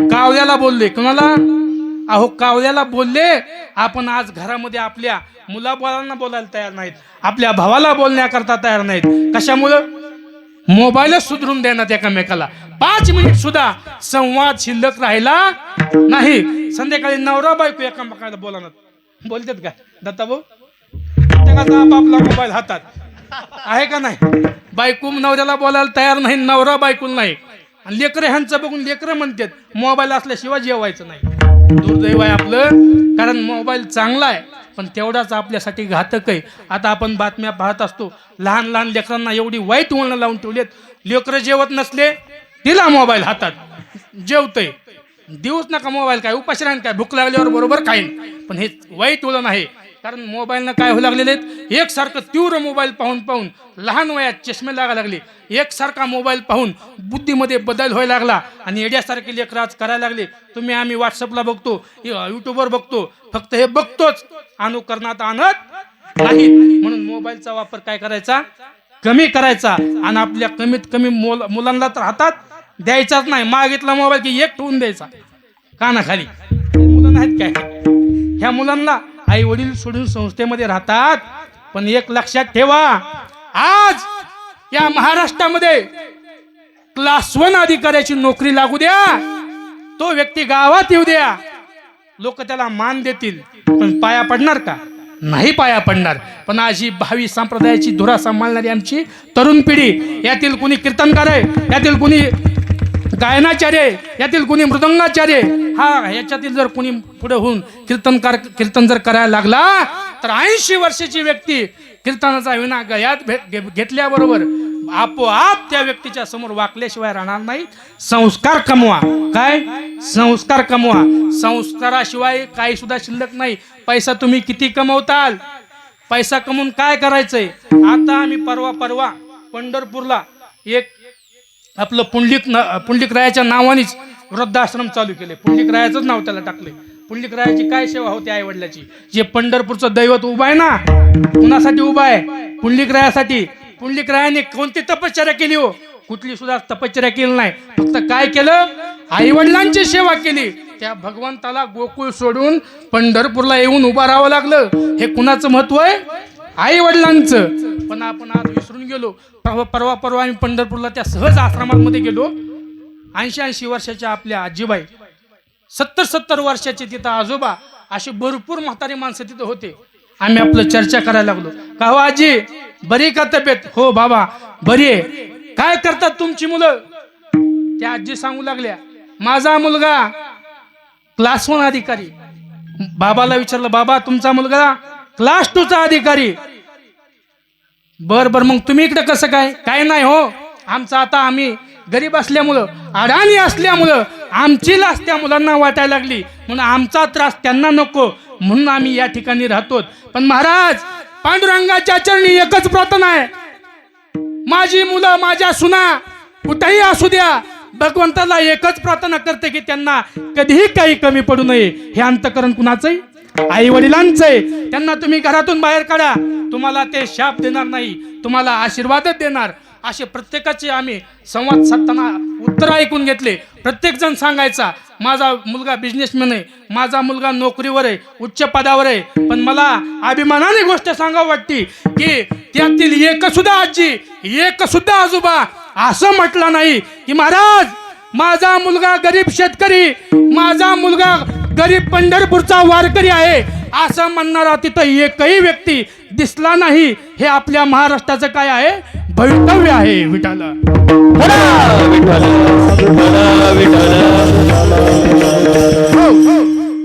A: कावळ्याला बोलले. कोणाला? अहो कावळ्याला बोलले. आपण आज घरामध्ये आपल्या मुलाबाळांना बोलायला तयार नाहीत, आपल्या भावाला बोलण्याकरता तयार नाहीत. कशामुळं? मोबाईलच सुधरून देण्यात एकमेकाला 5 मिनिट सुद्धा संवाद शिल्लक राहिला नाही. संध्याकाळी नवरा बायको एकमेकाला बोलणार बोलतात का दत्ता भाऊ? प्रत्येकाचा आपापला मोबाईल हातात आहे का नाही? बायको नवऱ्याला बोलायला तयार नाही, नवरा बायकोला नाही. आणि लेकरं ह्यांचं बघून लेकरं म्हणतात मोबाईल असल्याशिवाय जेवायचं नाही. दुर्दैव आहे आपलं, कारण मोबाईल चांगला आहे पण तेवढाच आपल्यासाठी घातक आहे. आता आपण बातम्या पाहत असतो, लहान लहान लेकरांना एवढी वाईट वळणं लावून ठेवलेत. लेकरं जेवत नसले दिला मोबाईल हातात, जेवतय. देऊच नका मोबाईल, काय उपाशी राहीन काय, भूक लागल्यावर बरोबर खाईन. पण हे वाईट वळण आहे, कारण मोबाईलनं काय होऊ लागलेले आहेत, एकसारखं तीव्र मोबाईल पाहून पाहून लहान वयात चष्मे लागायला लागले. एकसारखा मोबाईल पाहून बुद्धीमध्ये बदल व्हायला लागला आणि येड्यासारखे लेकरं आज करायला लागले. तुम्ही आम्ही व्हॉट्सअपला बघतो, युट्यूबवर बघतो, फक्त हे बघतोच, अनुकरणात आणत नाही. म्हणून मोबाईलचा वापर काय करायचा, कमी करायचा. आणि आपल्या कमीत कमी मुलांना तर हातात द्यायचाच नाही. मागितला मोबाईल की एक ठेवून द्यायचा कानाखाली. मुलं नाहीत काय, ह्या मुलांना आई वडील सोडून संस्थेमध्ये राहतात. पण एक लक्षात ठेवा, आज या महाराष्ट्रामध्ये क्लास 1 अधिकाऱ्याची नोकरी लागू द्या, तो व्यक्ती गावात येऊ द्या, लोक त्याला मान देतील, पण पाया पडणार का? नाही पाया पडणार. पण आज ही भावी संप्रदायाची धुरा सांभाळणारी आमची तरुण पिढी, यातील कुणी कीर्तनकार आहे, यातील कुणी गायनाचार्य, यातील कुणी मृदंगाचार्य, हा याच्यातील जर कुणी पुढे होऊन कीर्तन जर करायला लागला तर 80 वर्षाची व्यक्ती कीर्तनाचा विना गयात घेतल्याबरोबर आपोआप त्या व्यक्तीच्या समोर वाकल्याशिवाय राहणार नाही. संस्कार कमवा. काय? संस्कार कमवा. संस्काराशिवाय काही सुद्धा शिल्लक नाही. पैसा तुम्ही किती कमवताल, पैसा कमवून काय करायचंय? आता आम्ही परवा पंढरपूरला एक आपलं पुंडलिक रायाच्या नावानेच वृद्धाश्रम चालू केले. पुंडलिक रायाचंच नाव त्याला टाकले. पुंडलिक रायाची काय सेवा होती आई वडिलाची? जे पंढरपूरचं दैवत उभा आहे ना, कुणासाठी उभा आहे? पुंडलिक रायासाठी. पुंडलिक रायाने कोणती तपश्चर्या केली हो? कुठली सुद्धा तपश्चर्या केली नाही. फक्त काय केलं? आई वडिलांची सेवा केली. त्या भगवंताला गोकुळ सोडून पंढरपूरला येऊन उभा राहावं लागलं. हे कुणाचं महत्व आहे? आई वडिलांचं. पण आपण आज विसरून गेलो. परवा आम्ही पंढरपूरला त्या सहज आश्रमामध्ये गेलो. 80 वर्षाच्या आपल्या आजीबाई, 70 वर्षाचे तिथं आजोबा, अशी भरपूर म्हातारी माणसं तिथं होते. आम्ही आपलं चर्चा करायला लागलो. का हो आजी, बरी का तब्येत? हो बाबा बरी आहे. काय करतात तुमची मुलं? त्या आजी सांगू लागल्या, माझा मुलगा क्लास 1 अधिकारी. बाबाला विचारलं, बाबा तुमचा मुलगा क्लास 2 चा अधिकारी. बर मग तुम्ही इकडे कसं काय? काय नाही हो, आमचं आता आम्ही गरीब असल्यामुळं, अडाणी असल्यामुळं आमची लाच त्या मुलांना वाटायला लागली, म्हणून आमचा त्रास त्यांना नको, म्हणून आम्ही या ठिकाणी राहतो. पण महाराज, पांडुरंगाच्या चरणी एकच प्रार्थना आहे, माझी मुलं माझ्या सुना कुठेही असू द्या, भगवंताला एकच प्रार्थना करते की त्यांना कधीही काही कमी पडू नये. हे अंतकरण कुणाचंय? आई वडिलांचंय. त्यांना तुम्ही घरातून बाहेर काढा, तुम्हाला ते शाप देणार नाही, तुम्हाला आशीर्वादच देणार. असे प्रत्येकाचे आम्ही संवाद साधताना उत्तर ऐकून घेतले. प्रत्येक जण सांगायचा, माझा मुलगा बिझनेसमॅन आहे, माझा मुलगा नोकरीवर आहे, उच्च पदावर आहे. पण मला अभिमानाने गोष्ट सांगावं वाटते की त्यातील एक सुद्धा आजी, एक सुद्धा आजोबा असं म्हटलं नाही की महाराज माझा मुलगा गरीब शेतकरी, माझा मुलगा गरीब पंढरपूरचा वारकरी आहे, असं म्हणणारा तिथं एकही व्यक्ती दिसला नाही. हे आपल्या महाराष्ट्राचं काय आहे? भवितव्य आहे. विठाला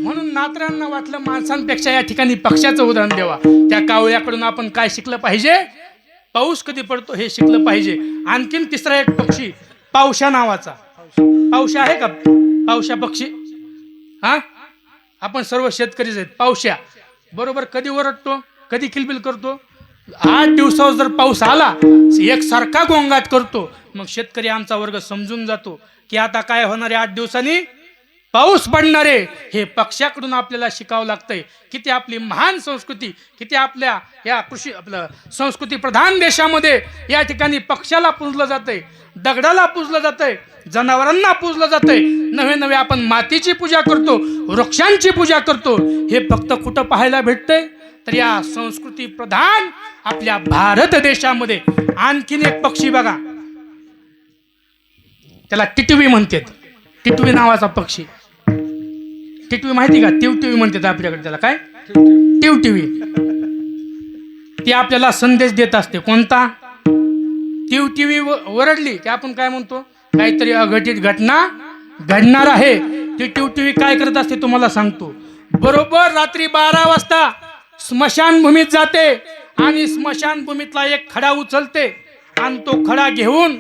A: म्हणून नातरांना वाटलं माणसांपेक्षा या ठिकाणी पक्ष्याचं उदाहरण द्यावा. त्या कावळ्याकडून आपण काय शिकलं पाहिजे? पाऊस कधी पडतो हे शिकलं पाहिजे. आणखीन तिसरा एक पक्षी, पावशा नावाचा. पावशा आहे का? पावशा पक्षी. हा, आपण सर्व शेतकरीच आहेत. पावश्या बरोबर कधी ओरडतो, कधी किलबिल करतो. 8 दिवसावर जर पाऊस आला एकसारखा गोंगाट करतो. मग शेतकरी आमचा वर्ग समजून जातो की आता काय होणार आहे, 8 दिवसांनी पाऊस पडणार आहे. हे पक्षाकडून आपल्याला शिकावं लागतंय. किती आपली महान संस्कृती, किती आपल्या या कृषी आपलं संस्कृती प्रधान देशामध्ये या ठिकाणी पक्षाला पूजलं जातंय, दगडाला पूजलं जातंय, जनावरांना पूजलं जातंय. नवे नवे आपण मातीची पूजा करतो, वृक्षांची पूजा करतो. हे फक्त कुठं पाहायला भेटतंय तर या संस्कृती प्रधान आपल्या भारत देशामध्ये. आणखीन एक पक्षी बघा, त्याला टिटवी म्हणतात. टिटवी नावाचा पक्षी. टिटवी माहिती का? टिवटिवी म्हणतात आपल्याकडे त्याला. काय टिवटिवी? ती आपल्याला संदेश देत असते. कोणता? टिवटिवी ओरडली की आपण काय म्हणतो, काहीतरी अघटित घटना घडणार आहे. ती टिवटिवी काय करत असते तुम्हाला सांगतो. बरोबर रात्री 12 वाजता स्मशानभूमीत जाते आणि स्मशानभूमीतला एक खडा उचलते आणि तो खडा घेऊन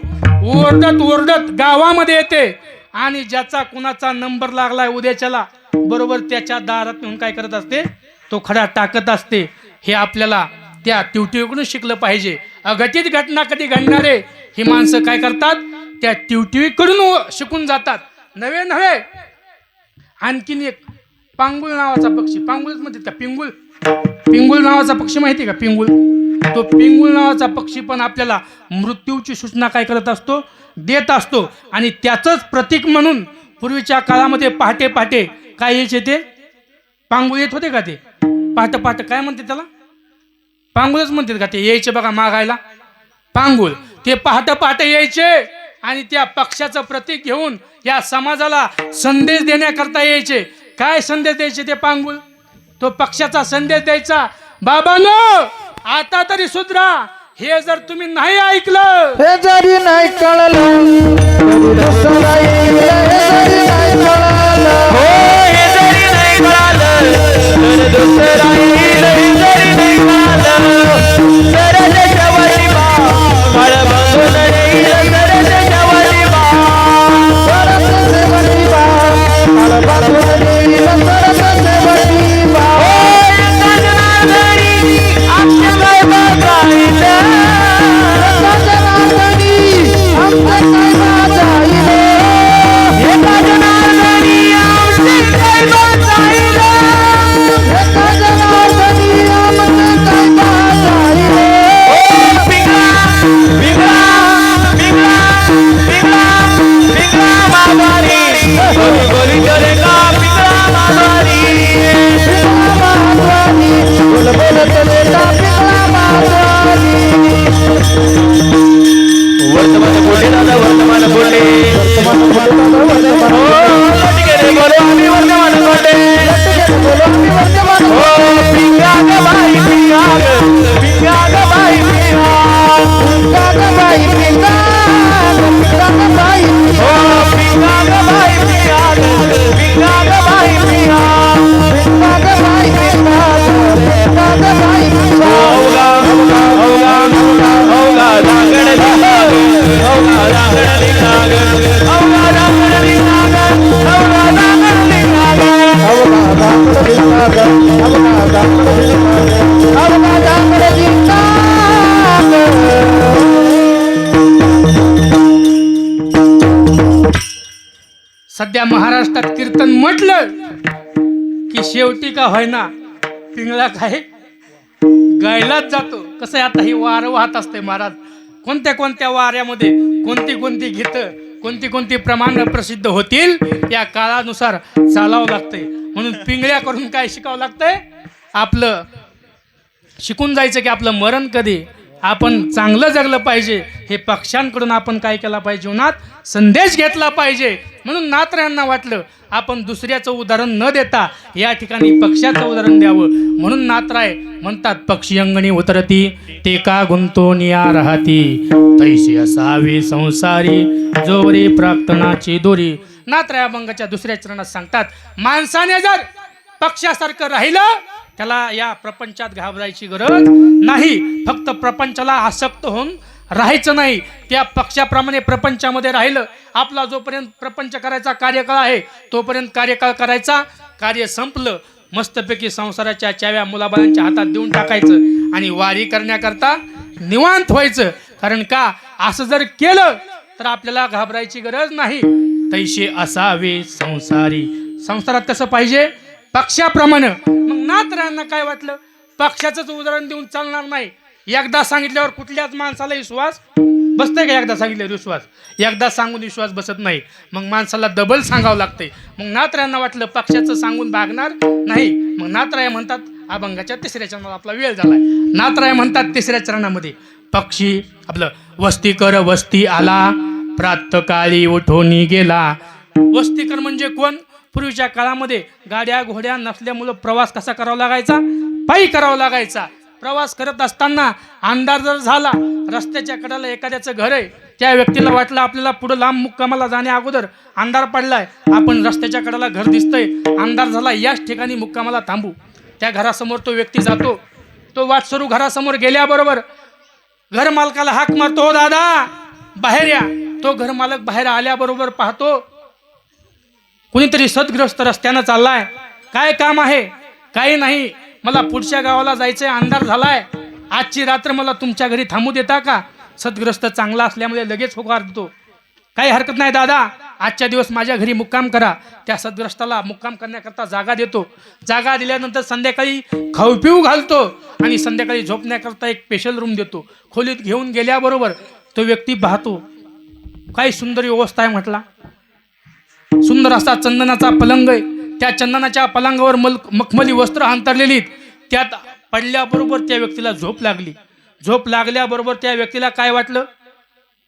A: ओरडत ओरडत गावामध्ये येते आणि ज्याचा कुणाचा नंबर लागलाय उद्याच्याला बरोबर त्याच्या दारात नेऊन काय करत असते, तो खडा टाकत असते. हे आपल्याला त्या टिवटिवीकडून शिकलं पाहिजे. अघटित घटना कधी घडणार आहे ही माणसं काय करतात, त्या टिवटिवीकडून शिकून जातात. नवे नव्हे. आणखीन एक पांगुळ नावाचा पक्षी. पांगुळच म्हणतात का? पिंगुळ. पिंगुळ नावाचा पक्षी माहिती का? पिंगुळ. तो पिंगुळ नावाचा पक्षी पण आपल्याला मृत्यूची सूचना काय करत असतो, देत असतो. आणि त्याचंच प्रतीक म्हणून पूर्वीच्या काळामध्ये पहाटे पहाटे काय यायचे, ते पांगुळ येत होते का? ते पहाटे पहाटे काय म्हणते त्याला? पांगुळच म्हणतात का? ते यायचे बघा मागायला पांगुळ. ते पहाटे पहाटे यायचे आणि त्या पक्षाचं प्रतीक घेऊन या समाजाला संदेश देण्याकरता यायचे. काय संदेश द्यायचे ते पांगुळ? तो पक्षाचा संदेश द्यायचा, बाबांनो आता तरी सुधरा. हे जर तुम्ही नाही ऐकलं,
B: हे जरी नाही कळलं, दुसरा येईल. हे जरी नाही कळलं, हो हे जरी नाही कळलं तर दुसरा येईल. हे जरी नाही कळलं तर त्याच्यावरी काळ बांधून येईल. तर त्याच्यावरी काळ बांधून येईल. तर त्याच्यावरी वर्तमान बोले दादा, वर्तमान बोले, बोलो आम्ही वर्तमान बोले, हो पिंगा ग बाई पिंगा, पिंगा ग बाई पिंगा, पिंगा ग बाई पिंगा, पिंगा ग बाई, हो पिंगा ग बाई पिंगा, पिंगा ग बाई पिंगा, पिंगा ग बाई पिंगा, पिंगा ग बाई पिंगा. औगा औगा औगा रांगण दिलाग, औगा रांगण दिलाग, औगा रांगण दिलाग, औगा रांगण दिलाग, औगा रांगण दिलाग, औगा रांगण दिलाग, औगा रांगण दिलाग.
A: सध्या महाराष्ट्रात कीर्तन म्हटलं की शेवटी का होईना पिंगळा काय गायलाच जातो. कसं आहे, आता ही वारं वाहत असते महाराज. कोणत्या कोणत्या वाऱ्यामध्ये कोणती कोणती गीतं, कोणती कोणती प्रमाण प्रसिद्ध होतील या काळानुसार चालावं लागतंय. म्हणून पिंगळ्या करून काय शिकावं लागतंय, आपलं शिकून जायचं की आपलं मरण कधी, आपण चांगलं जगलं पाहिजे. हे पक्षांकडून आपण काय केलं पाहिजे, जीवनात संदेश घेतला पाहिजे. म्हणून नाथरायांना वाटलं आपण दुसऱ्याचं उदाहरण न देता या ठिकाणी पक्षाचं उदाहरण द्यावं. म्हणून नाथराय म्हणतात, पक्षी अंगणी उतरती ते का गुंतोनिया राहती, तैशी असावी संसारी जोरी प्रार्थनाची दोरी. नाथराय अभंगाच्या दुसऱ्या चरणात सांगतात, माणसाने जर पक्षासारखं राहिलं त्याला या प्रपंचात घाबरायची गरज नाही. फक्त प्रपंचाला आसक्त होऊन राहायचं नाही, त्या पक्षाप्रमाणे प्रपंचामध्ये राहिलं. आपला जोपर्यंत प्रपंच करायचा कार्यकाळ आहे तोपर्यंत कार्यकाळ करायचा, कार्य संपलं, मस्तपैकी संसाराच्या चाव्या मुलाबाळांच्या हातात देऊन टाकायचं आणि वारी करण्याकरता निवांत व्हायचं. कारण का, असं जर केलं तर आपल्याला घाबरायची गरज नाही. तैसे असावे संसारी. संसारात कसं पाहिजे? पक्षाप्रमाणे. मग नाथरायांना काय वाटलं, पक्षाचंच उदाहरण देऊन चालणार नाही. एकदा सांगितल्यावर कुठल्याच माणसाला विश्वास बसतंय का? एकदा सांगितल्यावर विश्वास, एकदा सांगून विश्वास बसत नाही. मग माणसाला डबल सांगावं लागतंय. मग नाथरायांना वाटलं पक्षाचं सांगून भागणार नाही. मग नाथराय म्हणतात, अभंगाच्या 3ऱ्या चरणाला आपला वेळ झालाय. नाथराय म्हणतात 3ऱ्या चरणामध्ये, पक्षी आपलं वस्तीकर वस्ती आला, प्रातकाळी उठून गेला. वस्तीकर म्हणजे कोण? पूर्वीच्या काळामध्ये गाड्या घोड्या नसल्यामुळं प्रवास कसा करावा लागायचा? पायी करावा लागायचा. प्रवास करत असताना अंधार जर झाला, रस्त्याच्या कडेला एखाद्याचं घर आहे, त्या व्यक्तीला वाटलं आपल्याला पुढे लांब मुक्कामाला जाण्या अगोदर अंधार पडलाय, आपण रस्त्याच्या कडेला घर दिसतंय, अंधार झाला, याच ठिकाणी मुक्कामाला थांबू. त्या घरासमोर तो व्यक्ती जातो. तो वाटसरू घरासमोर गेल्याबरोबर घर मालकाला हाक मारतो, हो दादा बाहेर या. तो घर मालक बाहेर आल्याबरोबर पाहतो कुणीतरी सद्ग्रस्त रस्त्यानं चाललाय. काय काम आहे? काही नाही, मला पुढच्या गावाला जायचंय, अंधार झालाय, आजची रात्र मला तुमच्या घरी थांबू देता का? सद्ग्रस्त चांगला असल्यामुळे लगेच होकार देतो, काही हरकत नाही दादा, आजच्या दिवस माझ्या घरी मुक्काम करा. त्या सद्ग्रस्ताला मुक्काम करण्याकरता जागा देतो. जागा दिल्यानंतर संध्याकाळी खाऊ पिऊ घालतो आणि संध्याकाळी झोपण्याकरता एक स्पेशल रूम देतो. खोलीत घेऊन गेल्याबरोबर तो व्यक्ती पाहतो, काय सुंदर व्यवस्था आहे म्हटला. सुंदर असा चंदनाचा पलंग आहे. त्या चंदनाच्या पलंगावर मखमली वस्त्र अंतरलेली, त्यात पडल्याबरोबर त्या व्यक्तीला झोप लागली. झोप लागल्याबरोबर त्या व्यक्तीला काय वाटलं,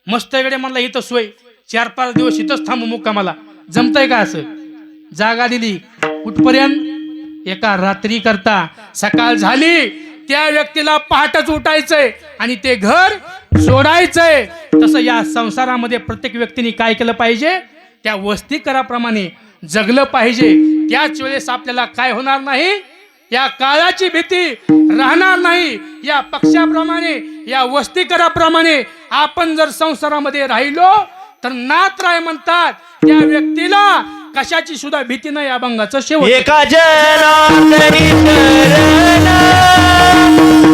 A: मस्त इकडे म्हणला इथं सोय, 4-5 दिवस इथंच थांबू मुक्कामाला, जमतंय का? असं जागा दिली. कुठपर्यंत? एका रात्री करता. सकाळ झाली, त्या व्यक्तीला पहाटच उठायचंय आणि ते घर सोडायचंय. तसं या संसारामध्ये प्रत्येक व्यक्तीने काय केलं पाहिजे? त्या वस्तीकराप्रमाणे जगलं पाहिजे. त्याच वेळेस आपल्याला काय होणार नाही? या काळाची भीती राहणार नाही. या पक्षाप्रमाणे, या वस्तीकराप्रमाणे आपण जर संसारामध्ये राहिलो तर नाथराय म्हणतात त्या व्यक्तीला कशाची सुद्धा भीती नाही. अभंगाचं शेवट.
B: एका जनार्दनी शरण,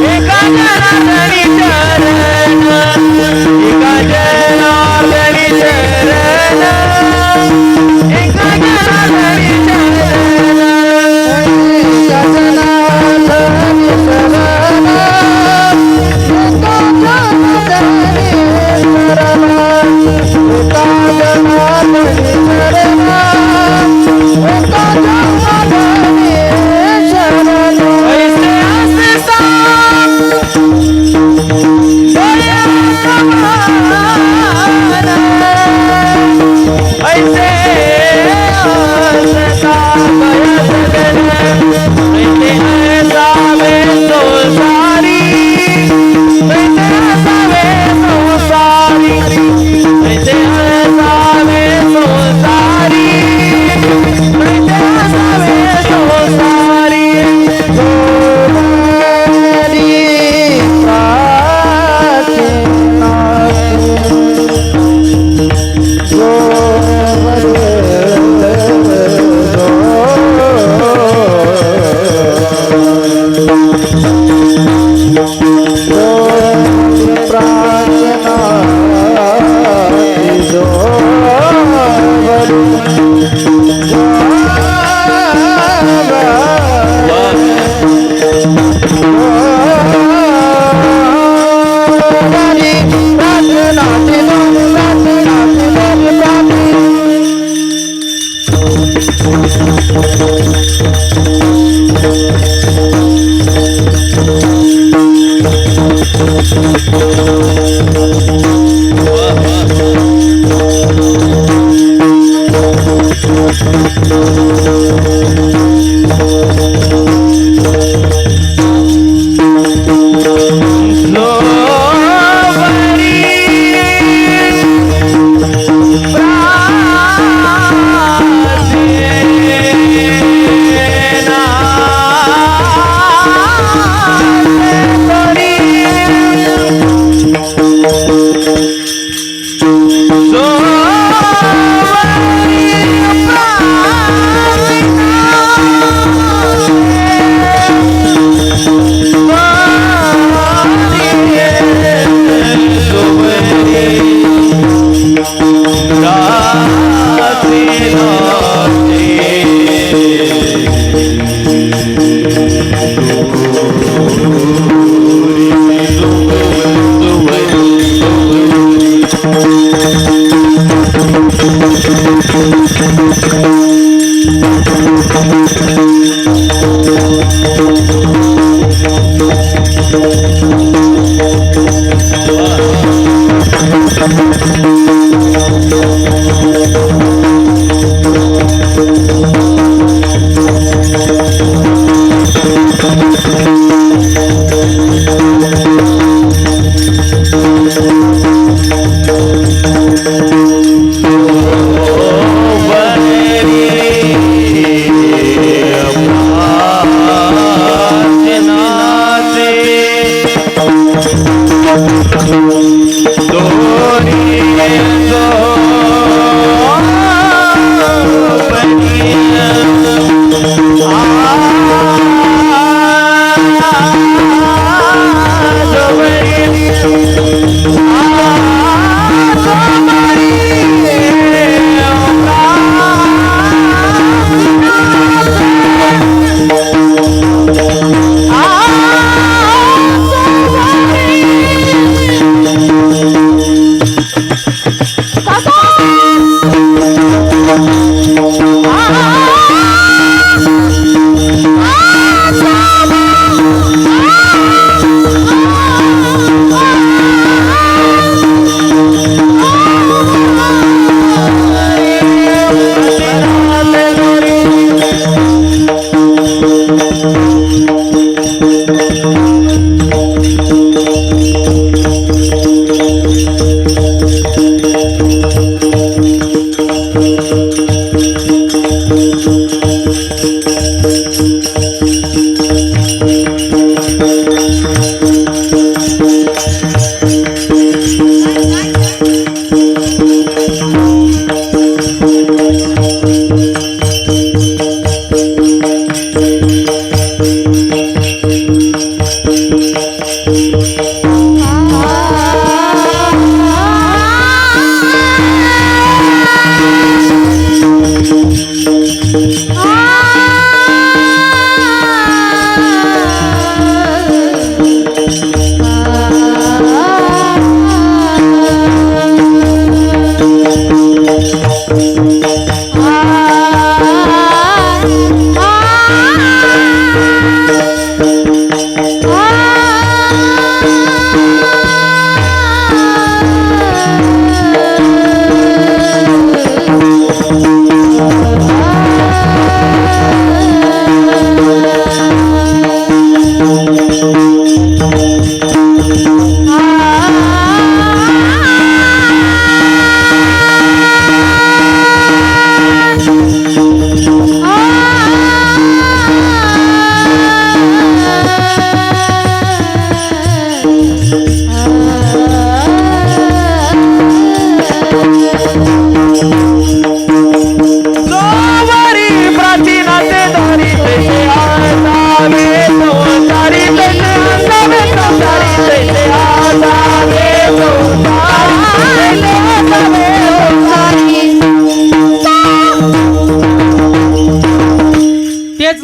B: एका जनार्दनी शरण, एका जनार्दनी शरण, एका जनार्दनी शरण, एका जनार्दनी शरण, एका जनार्दनी शरण, एका जनार्दनी शरण, एका जनार्दनी शरण. ऐसे असता दया कमाना, ऐसे असता दया जगना, ऐसे असावे संसारी, ऐसे असावे संसारी, ऐसे असावे संसारी, ऐसे असावे संसारी. गोवारी प्रार्थना,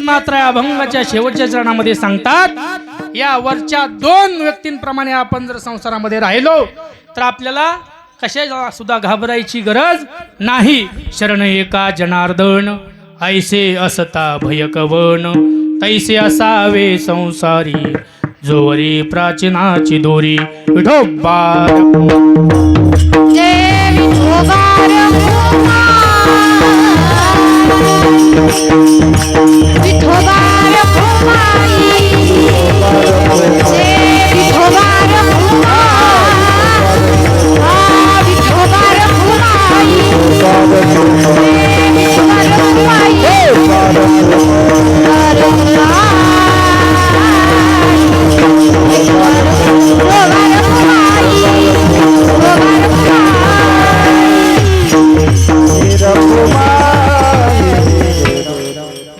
A: मात्र अभंगाच्या शेवटच्या चरणामध्ये सांगतात, या वरच्या दोन व्यक्तींप्रमाणे आपण जर संसारामध्ये राहिलो तर आपल्याला कशा सुद्धा घाबरायची गरज नाही. शरण एका जनार्दन ऐसे असता भयकवन, तैसे असावे संसारी जोवरी प्राचीनाची दोरी. विठोबार
C: जय विठोबार विठोबार भूमाई, जय विठोबार विठोबार भूमाई,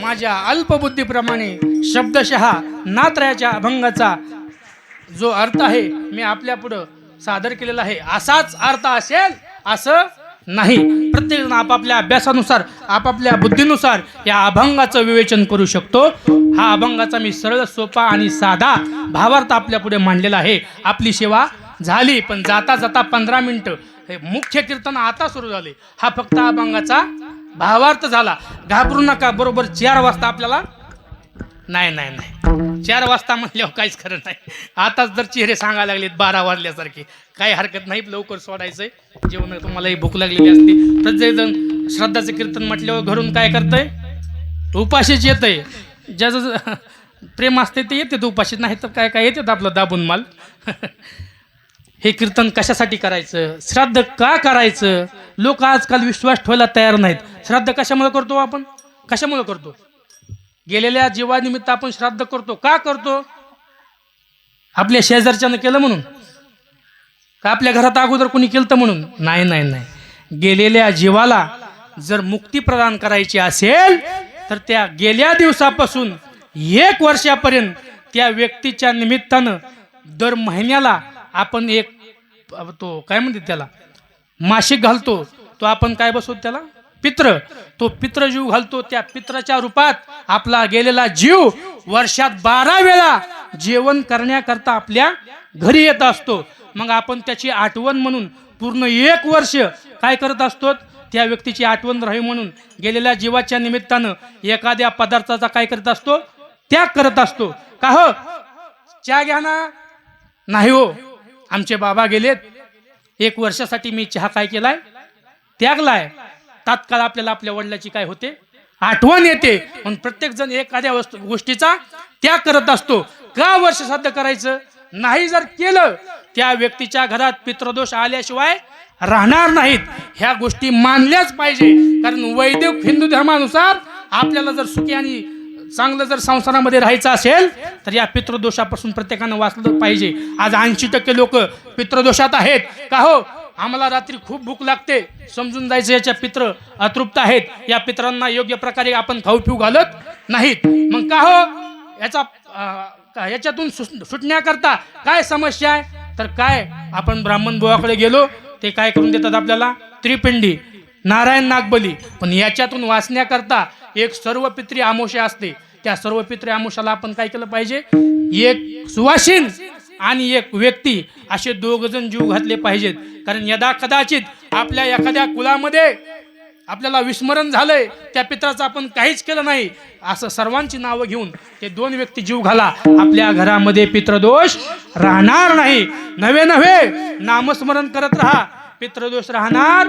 A: माझ्या अल्पबुद्धीप्रमाणे शब्दशः नात्रयाच्या अभंगाचा जो अर्थ आहे मी आपल्या पुढं सादर केलेला आहे. असाच अर्थ असेल असं नाही. प्रत्येक जण आपापल्या अभ्यासानुसार आपापल्या बुद्धीनुसार या अभंगाचं विवेचन करू शकतो. हा अभंगाचा मी सरळ सोपा आणि साधा भावार्थ आपल्या पुढे मांडलेला आहे. आपली सेवा झाली, पण जाता जाता 15 मिनिटं हे मुख्य कीर्तन आता सुरू झाले. हा फक्त अभंगाचा भावार्थ झाला. घाबरू नका, बरोबर 4 वाजता आपल्याला नाही नाही नाही 4 वाजता म्हणल्यावर काहीच खरं नाही. आताच जर चेहरे सांगायला लागलेत 12 वाजल्यासारखे, काही हरकत नाही, लवकर सोडायचंय. जेवण तुम्हालाही भूक लागलेली असते. प्रत्येकजण श्रद्धाचं कीर्तन म्हटल्यावर घरून काय करतंय, उपाशीच येतंय. ज्याचं प्रेम असते ते येते उपाशी, नाही तर काय काय येतात आपलं दाबून माल. हे कीर्तन कशासाठी करायचं, श्राद्ध का करायचं, लोक आजकाल विश्वास ठेवायला तयार नाहीत. श्राद्ध कशामुळे करतो आपण, कशामुळे करतो, गेलेल्या जीवानिमित्त आपण श्राद्ध करतो. का करतो, आपल्या शेजारच्यानं केलं म्हणून का आपल्या घरात अगोदर कोणी केलं म्हणून, नाही नाही नाही. गेलेल्या जीवाला जर मुक्ती प्रदान करायची असेल तर त्या गेल्या दिवसापासून 1 वर्षापर्यंत त्या व्यक्तीच्या निमित्तानं दर महिन्याला आपण एक तो काय म्हणते त्याला मासिक घालतो. तो आपण काय बसवतो त्याला पित्र, तो पित्रजीव घालतो. त्या पित्राच्या रूपात आपला गेलेला जीव वर्षात 12 वेळा जेवण करण्याकरता आपल्या घरी येत असतो. मग आपण त्याची आठवण म्हणून पूर्ण 1 वर्ष काय करत असतो, त्या व्यक्तीची आठवण राहावी म्हणून गेलेल्या जीवाच्या निमित्तानं एखाद्या पदार्थाचा काय करत असतो, त्याग करत असतो. का हो, चहा घ्या ना, नाही हो, आमचे बाबा गेलेत, 1 वर्षासाठी मी चहा काय केलाय, त्यागलाय. तात्काळ आपल्याला आपल्या वडिलाची काय होते, आठवण येते. पण प्रत्येक जण एखाद्या गोष्टीचा त्याग करत असतो. का वर्ष साध्य करायचं, नाही जर केलं त्या व्यक्तीच्या घरात पितृदोष आल्याशिवाय राहणार नाहीत. ह्या गोष्टी मानल्याच पाहिजे. कारण वैदिक हिंदू धर्मानुसार आपल्याला जर सुखी आणि चांगलं जर संसारामध्ये राहायचं असेल तर या पितृदोषापासून प्रत्येकानं वाचलं पाहिजे. आज 80% लोक पितृदोषात आहेत. का हो, आम्हाला रात्री खूप भूक लागते, समजून जायचं याच्या पित्र अतृप्त आहेत, या पित्रांना योग्य प्रकारे आपण खाऊ पिऊ घालत नाहीत. मग का हो, याच्यातून सुटण्याकरता काय समस्या आहे, तर काय आपण ब्राह्मण बुवाकडे गेलो, ते काय करून देतात आपल्याला, त्रिपिंडी, नारायण नागबली. पण याच्यातून वाचण्याकरता एक सर्व पित्री अमावस्या असते. त्या सर्व पित्री अमावस्याला आपण काय केलं पाहिजे, एक सुवासिन आणि एक व्यक्ती असे 2 जण जीव घातले पाहिजेत. कारण यदा कदाचित आपल्या एखाद्या कुलामध्ये आपल्याला विस्मरण झालंय, त्या पित्राचं आपण काहीच केलं नाही, असं सर्वांची नावं घेऊन ते 2 व्यक्ती जीव घाला. आपल्या घरामध्ये पितृदोष राहणार नाही. नवे नवे नामस्मरण करत राहा, पितृदोष राहणार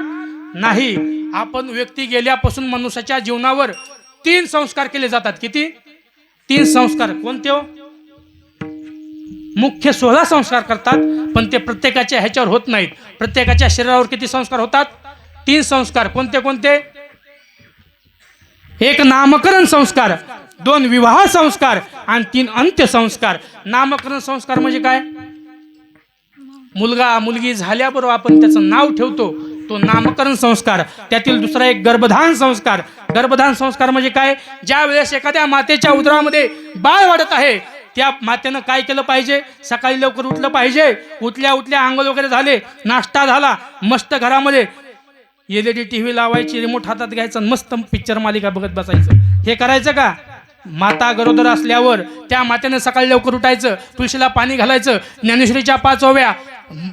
A: नाही. आपण व्यक्ती गेल्यापासून मनुष्याच्या जीवनावर 3 संस्कार केले जातात. किती? 3 संस्कार. कोणते हो? मुख्य 16 संस्कार करतात, पण ते प्रत्येकाच्या ह्याच्यावर होत नाहीत. प्रत्येकाच्या शरीरावर किती संस्कार होतात? 3 संस्कार. कोणते कोणते? 1 नामकरण संस्कार, 2 विवाह संस्कार आणि 3 अंत्यसंस्कार. नामकरण संस्कार म्हणजे काय, मुलगा मुलगी झाल्याबरोबर आपण त्याचं नाव ठेवतो, तो नामकरण संस्कार. त्यातील दुसरा एक गर्भधान संस्कार. गर्भधान संस्कार म्हणजे काय, ज्या वेळेस एखाद्या मातेच्या उदरामध्ये बाळ वाढत आहे त्या मातेनं काय केलं पाहिजे, सकाळी लवकर उठलं पाहिजे. उठल्या उठल्या आंघोळ वगैरे झाले, नाश्ता झाला, मस्त घरामध्ये LED TV लावायची, रिमोट हातात घ्यायचं, मस्त पिक्चर मालिका बघत बसायचं. हे करायचं का? माता गरोदर असल्यावर त्या मातेनं सकाळी लवकर उठायचं, तुळशीला पाणी घालायचं, ज्ञानेश्वरीच्या 5 ओव्या,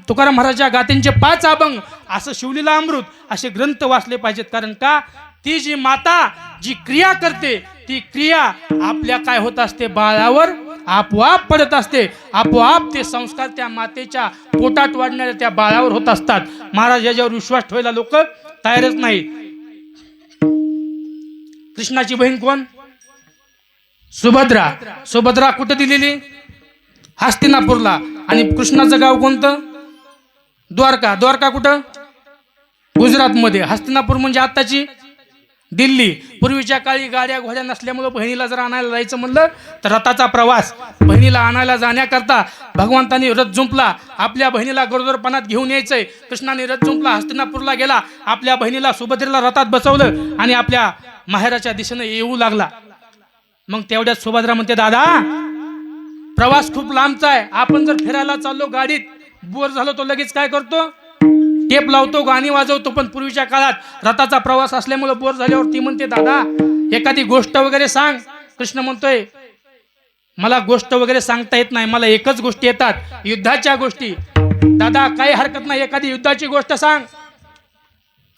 A: तुकाराम महाराजच्या गाथेंचे 5 अभंग, असं शिवलीला अमृत असे ग्रंथ वाचले पाहिजेत. कारण का, ती जी माता जी क्रिया करते ती क्रिया आपल्या काय होत असते, बाळावर आपोआप पडत असते. आपोआप ते संस्कार त्या मातेच्या पोटात वाढणाऱ्या त्या बाळावर होत असतात. महाराज याच्यावर विश्वास ठेवायला लोक तयारच नाही. कृष्णाची बहीण कोण? सुभद्रा. सुभद्रा कुठे दिलेली? हस्तिनापूरला. आणि कृष्णाचं गाव कोणतं? द्वारका. द्वारका कुठं? गुजरातमध्ये. हस्तिनापूर म्हणजे आत्ताची दिल्ली. पूर्वीच्या काळी गाड्या घोड्या नसल्यामुळे बहिणीला जर आणायला जायचं म्हणलं तर रथाचा प्रवास. बहिणीला आणायला जाण्याकरता भगवंतानी रथ जुंपला, आपल्या बहिणीला गरोदरपणात घेऊन यायचंय. कृष्णाने रथ जुंपला, हस्तिनापूरला गेला, आपल्या बहिणीला सुभद्रेला रथात बसवलं आणि आपल्या माहेराच्या दिशेने येऊ लागला. मग तेवढ्यात सुभद्रा म्हणते, दादा प्रवास खूप लांबचा आहे, आपण जर फिरायला चाललो गाडीत, बोर झालो तो लगेच काय करतो, टेप लावतो, गाणी वाजवतो. पण पूर्वीच्या काळात रथाचा प्रवास असल्यामुळे बोर झाल्यावर ती म्हणते, दादा एखादी गोष्ट वगैरे सांग. कृष्ण म्हणतोय, मला गोष्ट वगैरे सांगता येत नाही, मला एकच गोष्टी येतात, युद्धाच्या गोष्टी. दादा काही हरकत नाही, एखादी युद्धाची गोष्ट सांग.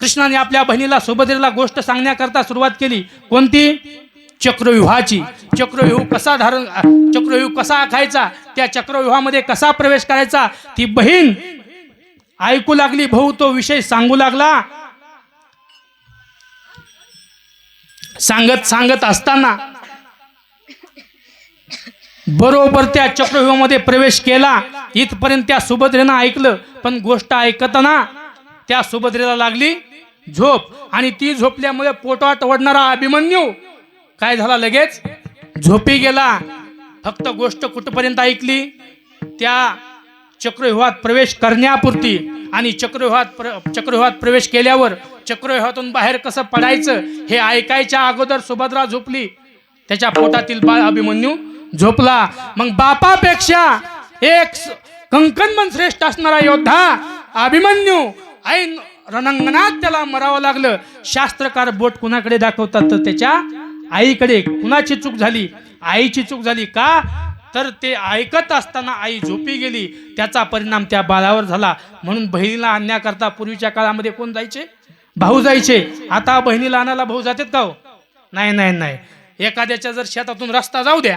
A: कृष्णाने आपल्या बहिणीला सुभद्रेला गोष्ट सांगण्याकरता सुरुवात केली. कोणती? चक्रव्यूहाची. चक्रव्यूह कसा आखायचा, त्या चक्रव्यूहामध्ये कसा प्रवेश करायचा. ती बहीण ऐकू लागली, भाऊ तो विषय सांगू लागला. सांगत असताना बरोबर त्या चक्रव्यूहामध्ये प्रवेश केला. इथपर्यंत त्या सुभद्रेनं ऐकलं, पण गोष्ट ऐकताना त्या सुभद्रेला लागली झोप. आणि ती झोपल्यामुळे पोटात ओढणारा अभिमन्यू काय झाला, लगेच झोपी गेला. फक्त गोष्ट कुठपर्यंत ऐकली, त्या चक्रव्यूहात प्रवेश करण्यापुरती. आणि चक्रव्यूहात प्रवेश केल्यावर चक्रव्यूहातून बाहेर कसं पडायचं हे ऐकायच्या अगोदर सुभद्रा झोपली. त्याच्या पोटातील बाळ अभिमन्यू झोपला. मग बापापेक्षा एक कंकणमन श्रेष्ठ असणारा योद्धा अभिमन्यू ऐन रणांगणात त्याला मरावं लागलं. शास्त्रकार बोट कुणाकडे दाखवतात, तर त्याच्या आईकडे. कुणाची चूक झाली? आईची चूक झाली. का तर ते ऐकत असताना आई झोपी गेली, त्याचा परिणाम त्या बाळावर झाला. म्हणून बहिणीला आणण्याकरता पूर्वीच्या काळामध्ये कोण जायचे? भाऊ जायचे. आता बहिणीला आणायला भाऊ जातात का हो? नाही नाही नाही. एखाद्याच्या जर शेतातून रस्ता जाऊ द्या,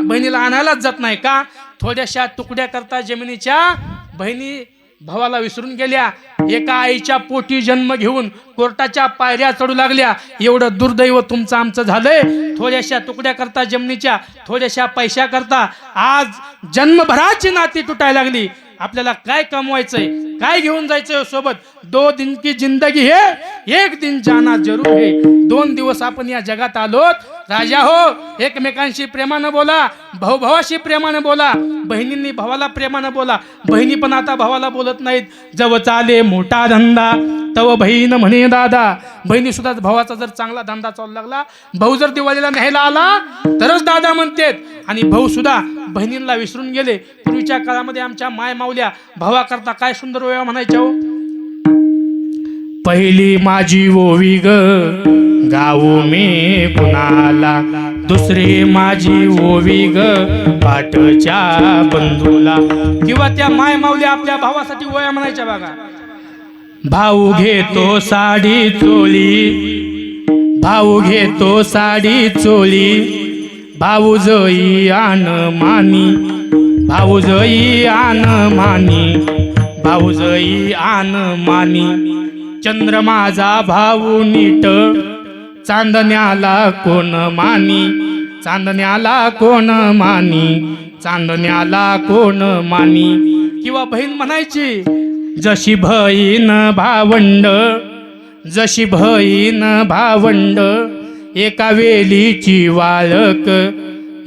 A: बहिणीला आणायलाच जात नाही. का? थोड्याशा तुकड्या करता जमिनीच्या बहिणी भावाला विसरून गेल्या. एका आईच्या पोटी जन्म घेऊन कोर्टाच्या पायऱ्या चढू लागल्या. एवढं दुर्दैव तुमचं आमचं झालंय. थोड्याशा तुकड्या करता जमिनीच्या, थोड्याशा पैशा करता आज जन्मभराची नाती तुटायला लागली. आपल्याला काय कमवायचंय, काय घेऊन जायचंय सोबत? 2 दिन की जिंदगी है, 1 दिन जाना जरूर है. 2 दिवस आपण या जगात आलोत. राजा हो, एकमेकांशी प्रेमानं बोला, भावाशी प्रेमानं बोला, बहिणींनी भावाला प्रेमानं बोला. बहिणी पण आता भावाला बोलत नाहीत. जव चाले मोठा धंदा तव बहीण म्हणे दादा. बहिणी सुद्धा भावाचा जर चांगला धंदा चालू लागला, भाऊ जर दिवाळीला न्यायला आला तरच दादा म्हणतेत. आणि भाऊ सुद्धा बहिणींना विसरून गेले. पूर्वीच्या काळामध्ये आमच्या माय माऊल्या भावाकरता काय सुंदर वेळा म्हणायच्या हो. पहिली माझी ओवी ग गाऊ मी कुणाला, दुसरी माझी ओवी ग पाठच्या बंधूला. किंवा त्या माय माऊल्या आपल्या भावासाठी ओव्या म्हणायच्या बघा. भाऊ घेतो साडी चोळी, भाऊ घेतो साडी चोळी, भाऊजई आन मानी, भाऊजई आन मानी, भाऊजई आन मानी. चंद्र माझा भाऊ नीट, चांदण्याला कोण मानी, चांदण्याला कोण मानी, चांदण्याला कोण मानी. किंवा बहीण म्हणायची, जशी बहीण भावंड, जशी बहीण भावंड, एका वेलीची वाळक,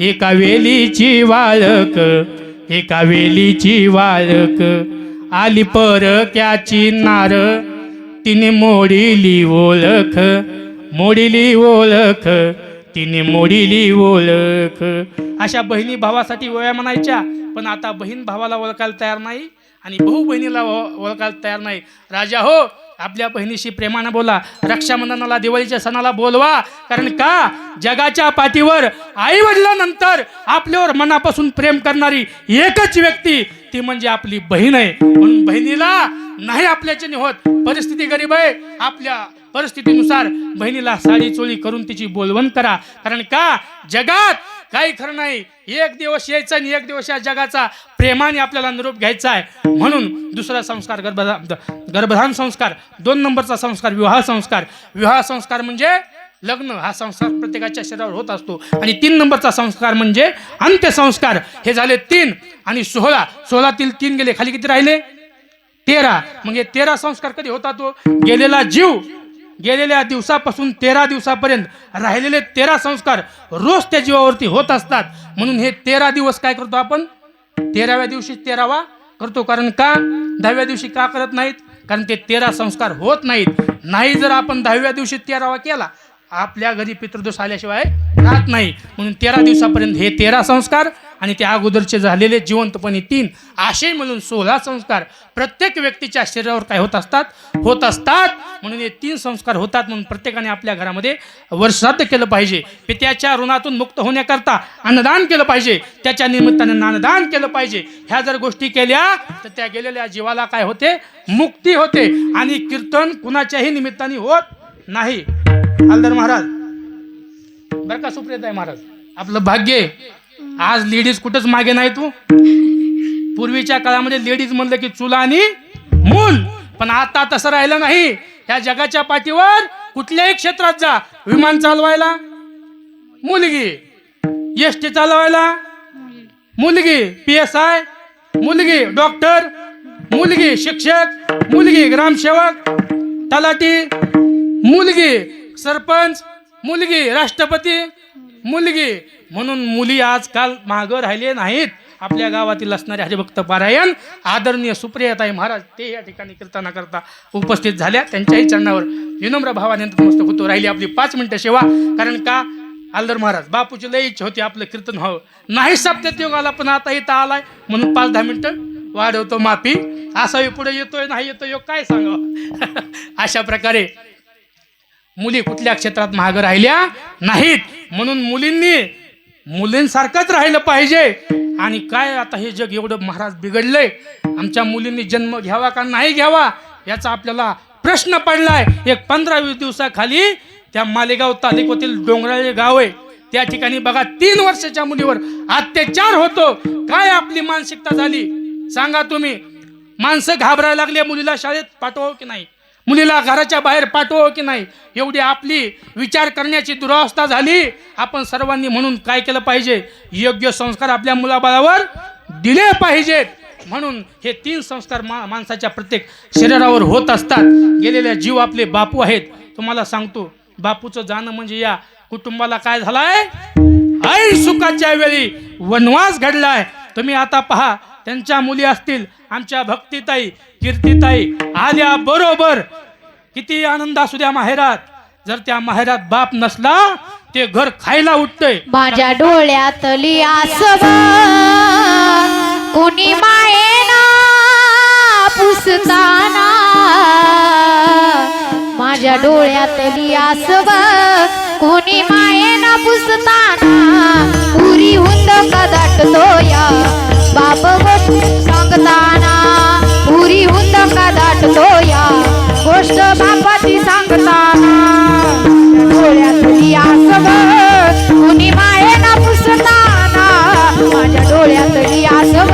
A: एका वेलीची वाळक, एका वेलीची वाळक. आली परक्याची नार, तिने मोडीली ओळख, मोडीली ओळख, तिने मोडीली ओळख. अशा बहिणी भावासाठी ओव्या म्हणायच्या. पण आता बहीण भावाला ओळखायला तयार नाही आणि भाऊ बहिणीला ओळखायला तयार नाही. राजा हो, आपल्या बहिणीशी प्रेमानं बोला. रक्षाबंधनाला, दिवाळीच्या सणाला बोलवा. कारण का? जगाच्या पाठीवर आई वडिलांनंतर आपल्यावर मनापासून प्रेम करणारी एकच व्यक्ती ती म्हणजे आपली बहीण आहे. म्हणून बहिणीला नाही आपल्याच्याने होत, परिस्थिती गरीब आहे, आपल्या परिस्थितीनुसार बहिणीला साडी चोळी करून तिची बोलवण करा. कारण का? जगात काही खरं नाही. एक दिवस यायचा आणि एक दिवस या जगाचा प्रेमाने आपल्याला निरोप घ्यायचा आहे. म्हणून दुसरा संस्कार गर्भधान संस्कार, 2 नंबरचा संस्कार विवाह संस्कार. विवाह संस्कार म्हणजे लग्न, हा संस्कार प्रत्येकाच्या शरीरावर होत असतो. आणि 3 नंबरचा संस्कार म्हणजे अंत्यसंस्कार. हे झाले 3 आणि 16तील 3 गेले, खाली किती राहिले? 13. मग हे 13 संस्कार कधी होता? तो गेलेला जीव गेलेल्या दिवसापासून 13 दिवसापर्यंत राहिलेले 13 संस्कार रोज त्या जीवावरती होत असतात. म्हणून हे 13 दिवस काय करतो आपण? 13व्या दिवशी 13वा करतो. कारण का? 10व्या दिवशी का करत नाहीत? कारण ते 13 संस्कार होत नाहीत. नाही जर आपण 10व्या दिवशी 13वा केला, आपल्या घरी पितृदोष आल्याशिवाय राहत नाही. म्हणून 13 दिवसापर्यंत हे 13 संस्कार आणि त्या अगोदरचे झालेले जिवंतपणी 3 असे मिळून 16 संस्कार प्रत्येक व्यक्तीच्या शरीरावर काय होत असतात म्हणून हे 3 संस्कार होतात. म्हणून प्रत्येकाने आपल्या घरामध्ये वर्षश्राद्ध केलं पाहिजे. पित्याच्या ऋणातून मुक्त होण्याकरता अन्नदान केलं पाहिजे, त्याच्या निमित्ताने नानदान केलं पाहिजे. ह्या जर गोष्टी केल्या तर त्या गेलेल्या जीवाला काय होते, मुक्ती होते. आणि कीर्तन कुणाच्याही निमित्ताने होत नाही. हलदर महाराज बरं का, सुप्रियताई महाराज, आपलं भाग्य आहे आज लेडीज कुठंच मागे नाही. तू पूर्वीच्या काळामध्ये लेडीज म्हणलं की चुला आणि मूल, पण आता तसं राहिलं नाही. ह्या जगाच्या पाठीवर कुठल्याही क्षेत्रात जा, विमान चालवायला मुलगी, एसटी चालवायला मुलगी, PSI मुलगी, डॉक्टर मुलगी, शिक्षक मुलगी, ग्रामसेवक तलाठी मुलगी, सरपंच मुलगी, राष्ट्रपती मुलगी. म्हणून मुली आजकाल मागं राहिले नाहीत. आपल्या गावातील असणारे हरिभक्त पारायण आदरणीय सुप्रियाताई महाराज ते या ठिकाणी कीर्तना करता उपस्थित झाल्या. त्यांच्याही चरणावर विनम्र भावाने नतमस्तक होतो. राहिली आपली 5 मिनिटं सेवा. कारण का हलदर महाराज बापूची लई इच्छा होती आपलं कीर्तन व्हावं, नाही सप्त्यात योग आला, पण आता इथं आलाय म्हणून 5-10 मिनिटं वाढवतो. माफी, असाही पुढे येतोय नाही येतोय योग काय सांगावं. अशा प्रकारे मुली कुठल्या क्षेत्रात मागं राहिल्या नाहीत. म्हणून मुलींसारखंच राहिलं पाहिजे. आणि काय आता हे जग एवढं महाराज बिघडलंय, आमच्या मुलींनी जन्म घ्यावा का नाही घ्यावा याचा आपल्याला प्रश्न पडलाय. एक 15-20 दिवसाखाली त्या मालेगाव तालुक्यातील डोंगराळे गाव आहे, त्या ठिकाणी बघा 3 वर्षाच्या मुलीवर अत्याचार होतो. काय आपली मानसिकता झाली सांगा तुम्ही. माणसं घाबरायला लागले, मुलीला शाळेत पाठवावं की नाही, मुलीला घराच्या बाहेर पाठवावं की नाही, एवढी आपली विचार करण्याची दुरावस्था झाली. आपण सर्वांनी म्हणून काय केलं पाहिजे, योग्य संस्कार आपल्या मुलाबाळावर दिले पाहिजेत. म्हणून हे 3 संस्कार माणसाच्या प्रत्येक शरीरावर होत असतात. गेलेल्या जीव आपले बापू आहेत. तुम्हाला सांगतो बापूचं जाणं म्हणजे या कुटुंबाला काय झालाय, आई सुखाच्या वेळी वनवास घडलाय. तुम्ही आता पहा, त्यांच्या मुली असतील, आमच्या भक्तिताई कीर्तिताई आल्या बरोबर, किती आनंद असू द्या माहेरात. जर त्या माहेरात बाप नसला ते घर खायला उठतंय.
C: माझ्या डोळ्यातली आसव कोणी मायेना पुसताना, माझ्या डोळ्यातली आसव कोणी मायेना पुसताना, पुरी हुंद का दाटतो या बाप गोष्ट सांगताना, पुरी हुंद का दाटतो या गोष्ट बापाची सांगताना. डोळ्यातली आसव कुणी मायेना पुसताना, माझ्या डोळ्यातली आसव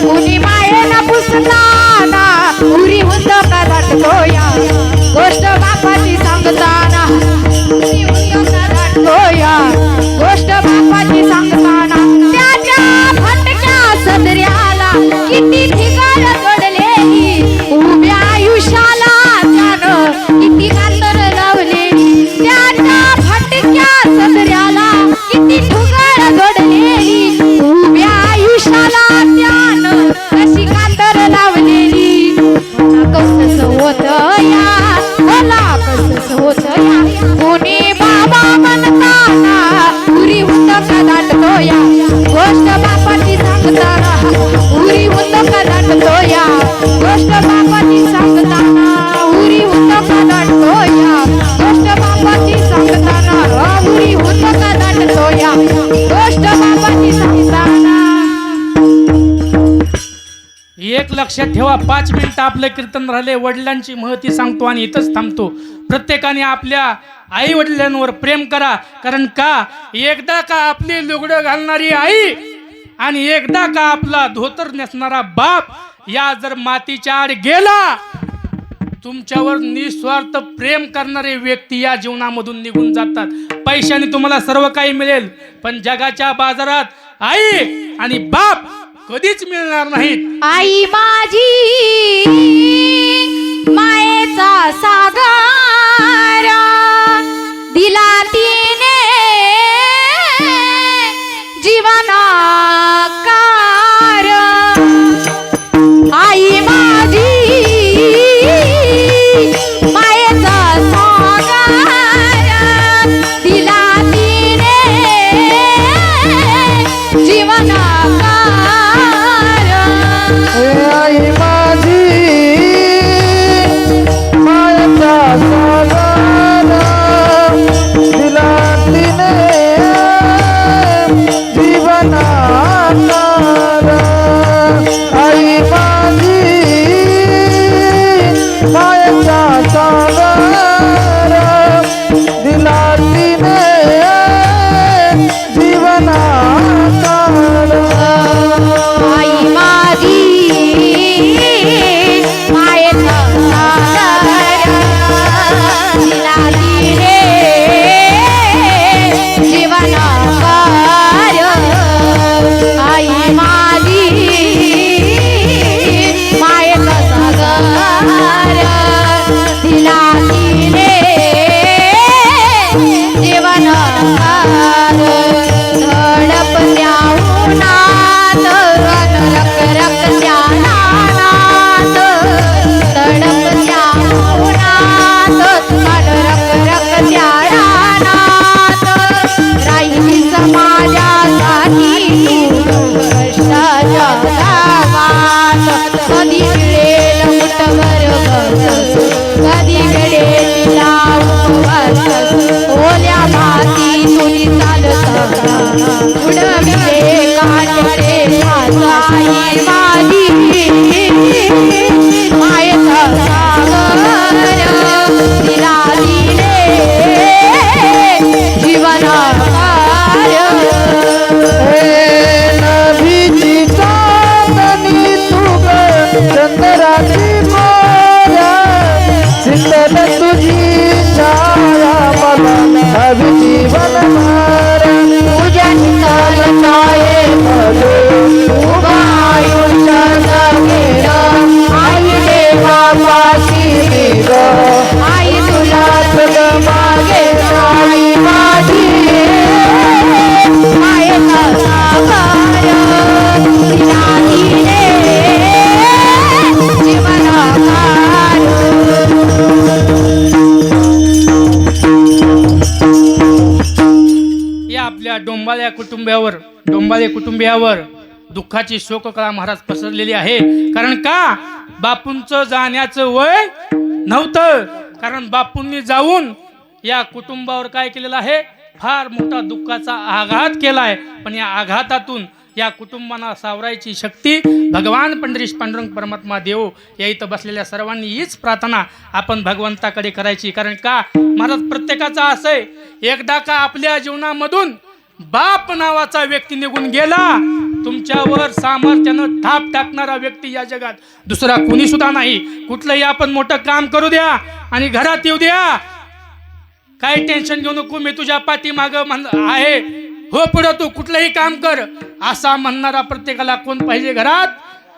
C: कुणी मायेना पुसताना, पुरी हुंद का दाटतो या गोष्ट बापाची सांगताना, पुरी हुंद का दाटतो या गोष्ट बापाची सांगताना. त्याच्या फटक्या सदऱ्याला किती ठिकाण जोडलेली, उभ्या आयुष्याला त्यानं किती कातर लावलेली. त्याच्या फटक्या सदऱ्याला किती ठिकाण जोडलेली, उभ्या आयुष्याला त्यानं कशी कातर लावलेली. कसं होत या, मला कसं होत या, कोणी बाबा म्हणताना पुरी हुंद का दाटतो या गोष्ट बापाची सांगताना, पुरी हुंद का दाटतो या गोष्ट बापाची सांगताना, पुरी हुंद का दाटतो या गोष्ट बापाची सांगताना, पुरी हुंद का दाटतो या गोष्ट बापाची सांगताना.
A: एक लक्षात ठेवा, 5 मिनिटं आपलं कीर्तन राहिले. वडिलांची महती सांगतो आणि इथंच थांबतो. प्रत्येकाने आपल्या आई वडिलांवर प्रेम करा. कारण का एकदा का आपली लुगडं घालणारी आई आणि एकदा का आपला धोतर नेसणारा बाप या जर मातीच्या आड गेला, तुमच्यावर निस्वार्थ प्रेम करणारे व्यक्ती या जीवनामधून निघून जातात. पैशाने तुम्हाला सर्व काही मिळेल, पण जगाच्या बाजारात आई आणि बाप कधीच मिळणार नाहीत.
C: आई माझी मायेचा सागर दिला तिने जीवनाकार. आई माझी मायेचा सागर दिला तिने जीवनाकार. ओल्या माती तुली चालता उडविले काटे आई माझी मायेचा सागर तिला दिले जीवनाकार
B: नभीची चांदणी तू ग चंद्राची मोरा शीतल तुझी छाया मला हवी जीवनभर
C: पूजन चालताये उभा आयुष्य जगेला आई देवा पाशी ग आई तुला
B: सगळं
C: मागे आई माझी मायेचा सागर तिला दिले जीवनाकार
A: या आपल्या डोंबाळे कुटुंबियावर दुःखाची शोककळा महाराज पसरलेली आहे. कारण का बापूंचं जाण्याचं वय नव्हतं. कारण बापूंनी जाऊन या कुटुंबावर काय केलेलं आहे, फार मोठा दुःखाचा आघात केलाय. पण या आघातातून या कुटुंबांना सावरायची शक्ती भगवान पंढरीश पांडुरंग परमात्मा देव या इथं बसलेल्या सर्वांनी हीच प्रार्थना आपण भगवंताकडे करायची. कारण का महाराज प्रत्येकाचा असं आहे, एकदा का आपल्या जीवनामधून बाप नावाचा व्यक्ती निघून गेला, तुमच्यावर सामर्थ्यानं थाप टाकणारा व्यक्ती या जगात दुसरा कोणी सुद्धा नाही. कुठलंही आपण मोठं काम करू द्या आणि घरात येऊ द्या, काही टेन्शन घेऊ नको, मी तुझ्या पाठीमाग आहे, हो पुढं तू कुठलंही काम कर, असा म्हणणारा प्रत्येकाला कोण पाहिजे, घरात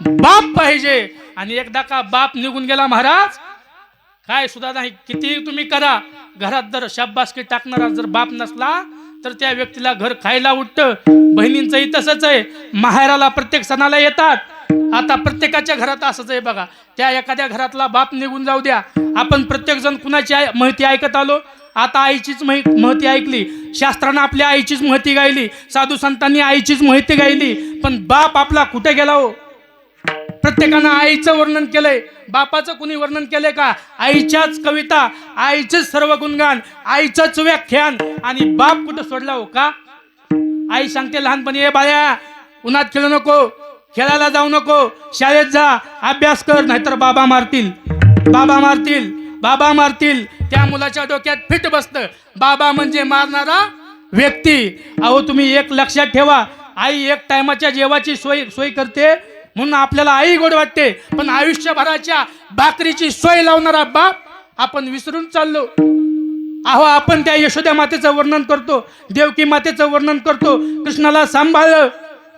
A: बाप पाहिजे. आणि एकदा का बाप निघून गेला महाराज, काय सुद्धा नाही, किती तुम्ही करा, घरात जर शाबासकी टाकणारा जर बाप नसला तर त्या व्यक्तीला घर खायला उठतं. बहिणींचंही तसंच आहे, माहेराला प्रत्येक सणाला येतात. आता प्रत्येकाच्या घरात असंच आहे बघा. त्या एखाद्या घरातला बाप निघून जाऊ द्या, आपण प्रत्येक जण कुणाची माहिती ऐकत आलो. आता आईचीच महती ऐकली, शास्त्रानं आपल्या आईचीच महती गायली, साधू संतांनी आईचीच महती गायली. पण बाप आपला कुठे गेला हो? प्रत्येकानं आईचं वर्णन केलंय, बापाचं कुणी वर्णन केलंय का? आईच्याच कविता, आईचंच सर्व गुणगान, आईचंच व्याख्यान, आणि बाप कुठं सोडला हो का? आई सांगते लहानपणी, ए बाळ्या उन्हात खेळू नको, खेळायला जाऊ नको, शाळेत जा, अभ्यास कर, नाहीतर बाबा मारतील, बाबा मारतील, बाबा मारतील. त्या मुलाच्या डोक्यात फिट बसतं, बाबा म्हणजे मारणारा व्यक्ती. अहो तुम्ही एक लक्षात ठेवा, आई एक टायमाच्या जेवाची सोय करते म्हणून आपल्याला आई गोड वाटते, पण आयुष्यभराच्या भाकरीची सोय लावणारा बाप आपण विसरून चाललो. अहो आपण त्या यशोदा मातेचं वर्णन करतो, देवकी मातेचं वर्णन करतो, कृष्णाला सांभाळलं,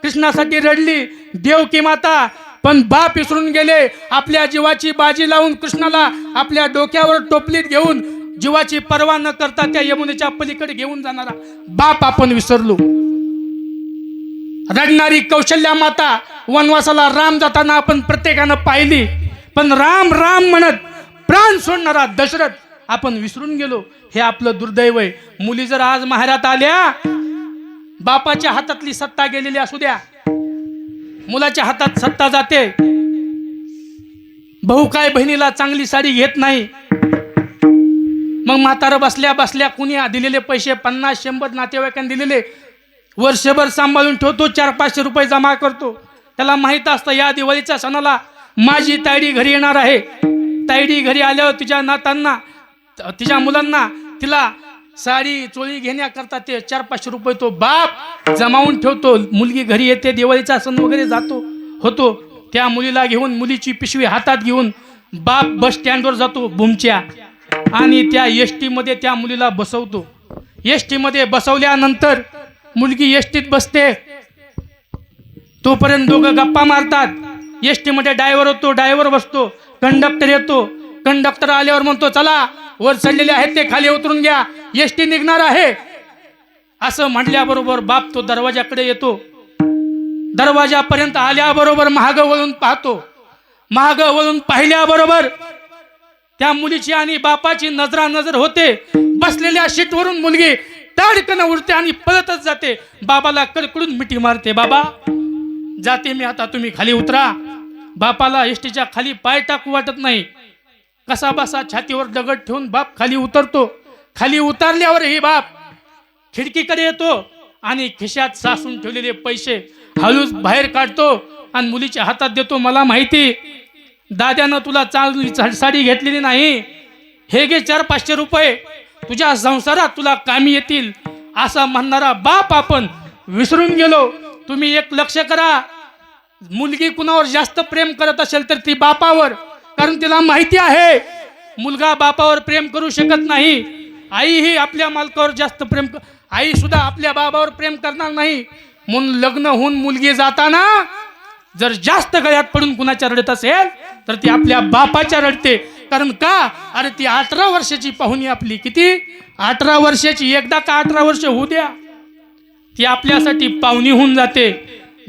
A: कृष्णासाठी रडली देवकी माता, पण बाप विसरून गेले. आपल्या जीवाची बाजी लावून कृष्णाला आपल्या डोक्यावर टोपलीत घेऊन जीवाची पर्वा न करता त्या यमुनेच्या पलीकडे घेऊन जाणारा बाप आपण विसरलो. रडणारी कौशल्या माता वनवासाला राम जाताना आपण प्रत्येकानं पाहिली, पण राम राम म्हणत प्राण सोडणारा दशरथ आपण विसरून गेलो. हे आपलं दुर्दैव आहे. मुली जर आज माहेरात आल्या, बापाच्या हातातली सत्ता गेलेली असू द्या, मुलाच्या हातात सत्ता जाते. भाऊ काय बहिणीला चांगली साडी घेत नाही, मग म्हातारं बसल्या बसल्या कुणी दिलेले पैसे 50-100 नातेवाईकांनी दिलेले वर्षभर सांभाळून ठेवतो, 400-500 रुपये जमा करतो. त्याला माहीत असतं या दिवाळीच्या सणाला माझी तायडी घरी येणार आहे. तायडी घरी आल्यावर तिच्या नातांना, तिच्या मुलांना तिला साडी चोळी घेण्याकरता ते 400-500 रुपये तो बाप जमावून ठेवतो. मुलगी घरी येते, दिवाळीचा सण वगैरे होतो, त्या मुलीला घेऊन, मुलीची पिशवी हातात घेऊन बाप बस स्टँडवर जातो भूमच्या, आणि त्या एसटी मध्ये त्या मुलीला बसवतो. एसटी मध्ये बसवल्यानंतर मुलगी एसटीत बसते, तोपर्यंत दोघं गप्पा मारतात. एसटी मध्ये ड्रायव्हर होतो, ड्रायव्हर बसतो, कंडक्टर येतो, कंडक्टर आल्यावर म्हणतो चला वर चढलेले आहेत ते खाली उतरून घ्या, एसटी निघणार आहे. असं म्हटल्याबरोबर बाप तो दरवाजाकडे येतो. दरवाजापर्यंत आल्याबरोबर महाग वळून पाहतो. महाग वळून पाहिल्याबरोबर त्या मुलीची आणि बापाची नजरानजर होते. बसलेल्या सीटवरून मुलगी ताडकन उडते आणि पळतच जाते. बाबाला कडकडून मिठी मारते, बाबा जाते मी आता, तुम्ही खाली उतरा. बापाला एसटीच्या खाली पाय टाकू वाटत नाही. कसा बसा छातीवर दगड ठेवून बाप खाली उतरतो. खाली उतरल्यावर ही बाप खिडकीकडे येतो आणि खिशात सासून ठेवलेले पैसे हळूच बाहेर काढतो आणि मुलीच्या हातात देतो. मला माहिती दाद्यानं तुला चांगली साडी घेतलेली नाही, हे घे 400-500 रुपये, तुझ्या संसारात तुला कामी येतील, असा म्हणणारा बाप आपण विसरून गेलो. तुम्ही एक लक्ष करा, मुलगी कुणावर जास्त प्रेम करत असेल तर ती बापावर, कारण तिला माहिती आहे मुलगा बापावर प्रेम करू शकत नाही. आई ही आपल्या मालकावर जास्त प्रेम, आई सुद्धा आपल्या बाबावर प्रेम करणार नाही. म्हणून लग्न होऊन मुलगी जाताना जर जास्त गळ्यात पडून कुणाच्या रडत असेल तर ती आपल्या बापाच्या रडते. कारण का, अरे ती 18 वर्षाची पाहुणी आपली, किती 18 वर्षाची, एकदा का 18 वर्ष होऊ द्या, ती आपल्यासाठी पाहुणी होऊन जाते.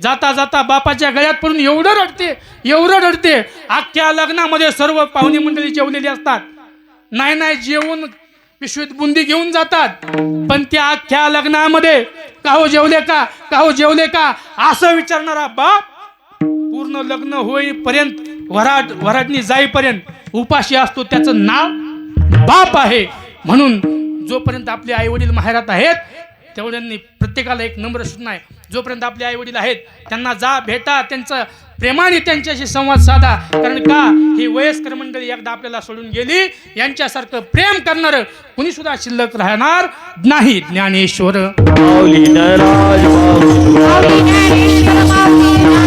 A: जाता जाता बापाच्या गळ्यात पडून एवढं रडते. अख्ख्या लग्नामध्ये सर्व पाहुणी मंडळी जेवलेली असतात, नाही जेवून पिशवीत बुंदी घेऊन जातात, पण त्या अख्ख्या लग्नामध्ये का हो जेवले का असं विचारणारा बाप पूर्ण लग्न होईपर्यंत, वराडणी जाईपर्यंत उपाशी असतो. त्याचं नाव बाप आहे. म्हणून जोपर्यंत आपले आई वडील माहेरात आहेत तेवढ्यांनी प्रत्येकाला एक नम्र सूचना आहे, जोपर्यंत आपले आई वडील आहेत त्यांना जा, भेटा, त्यांचं प्रेमाने त्यांच्याशी संवाद साधा. कारण का, ही वयस्कर मंडळी एकदा आपल्याला सोडून गेली, यांच्यासारखं प्रेम करणारं कुणी सुद्धा शिल्लक राहणार नाही. ज्ञानेश्वर
B: माऊली नराज माऊली
C: माऊली ज्ञानेश्वर माऊली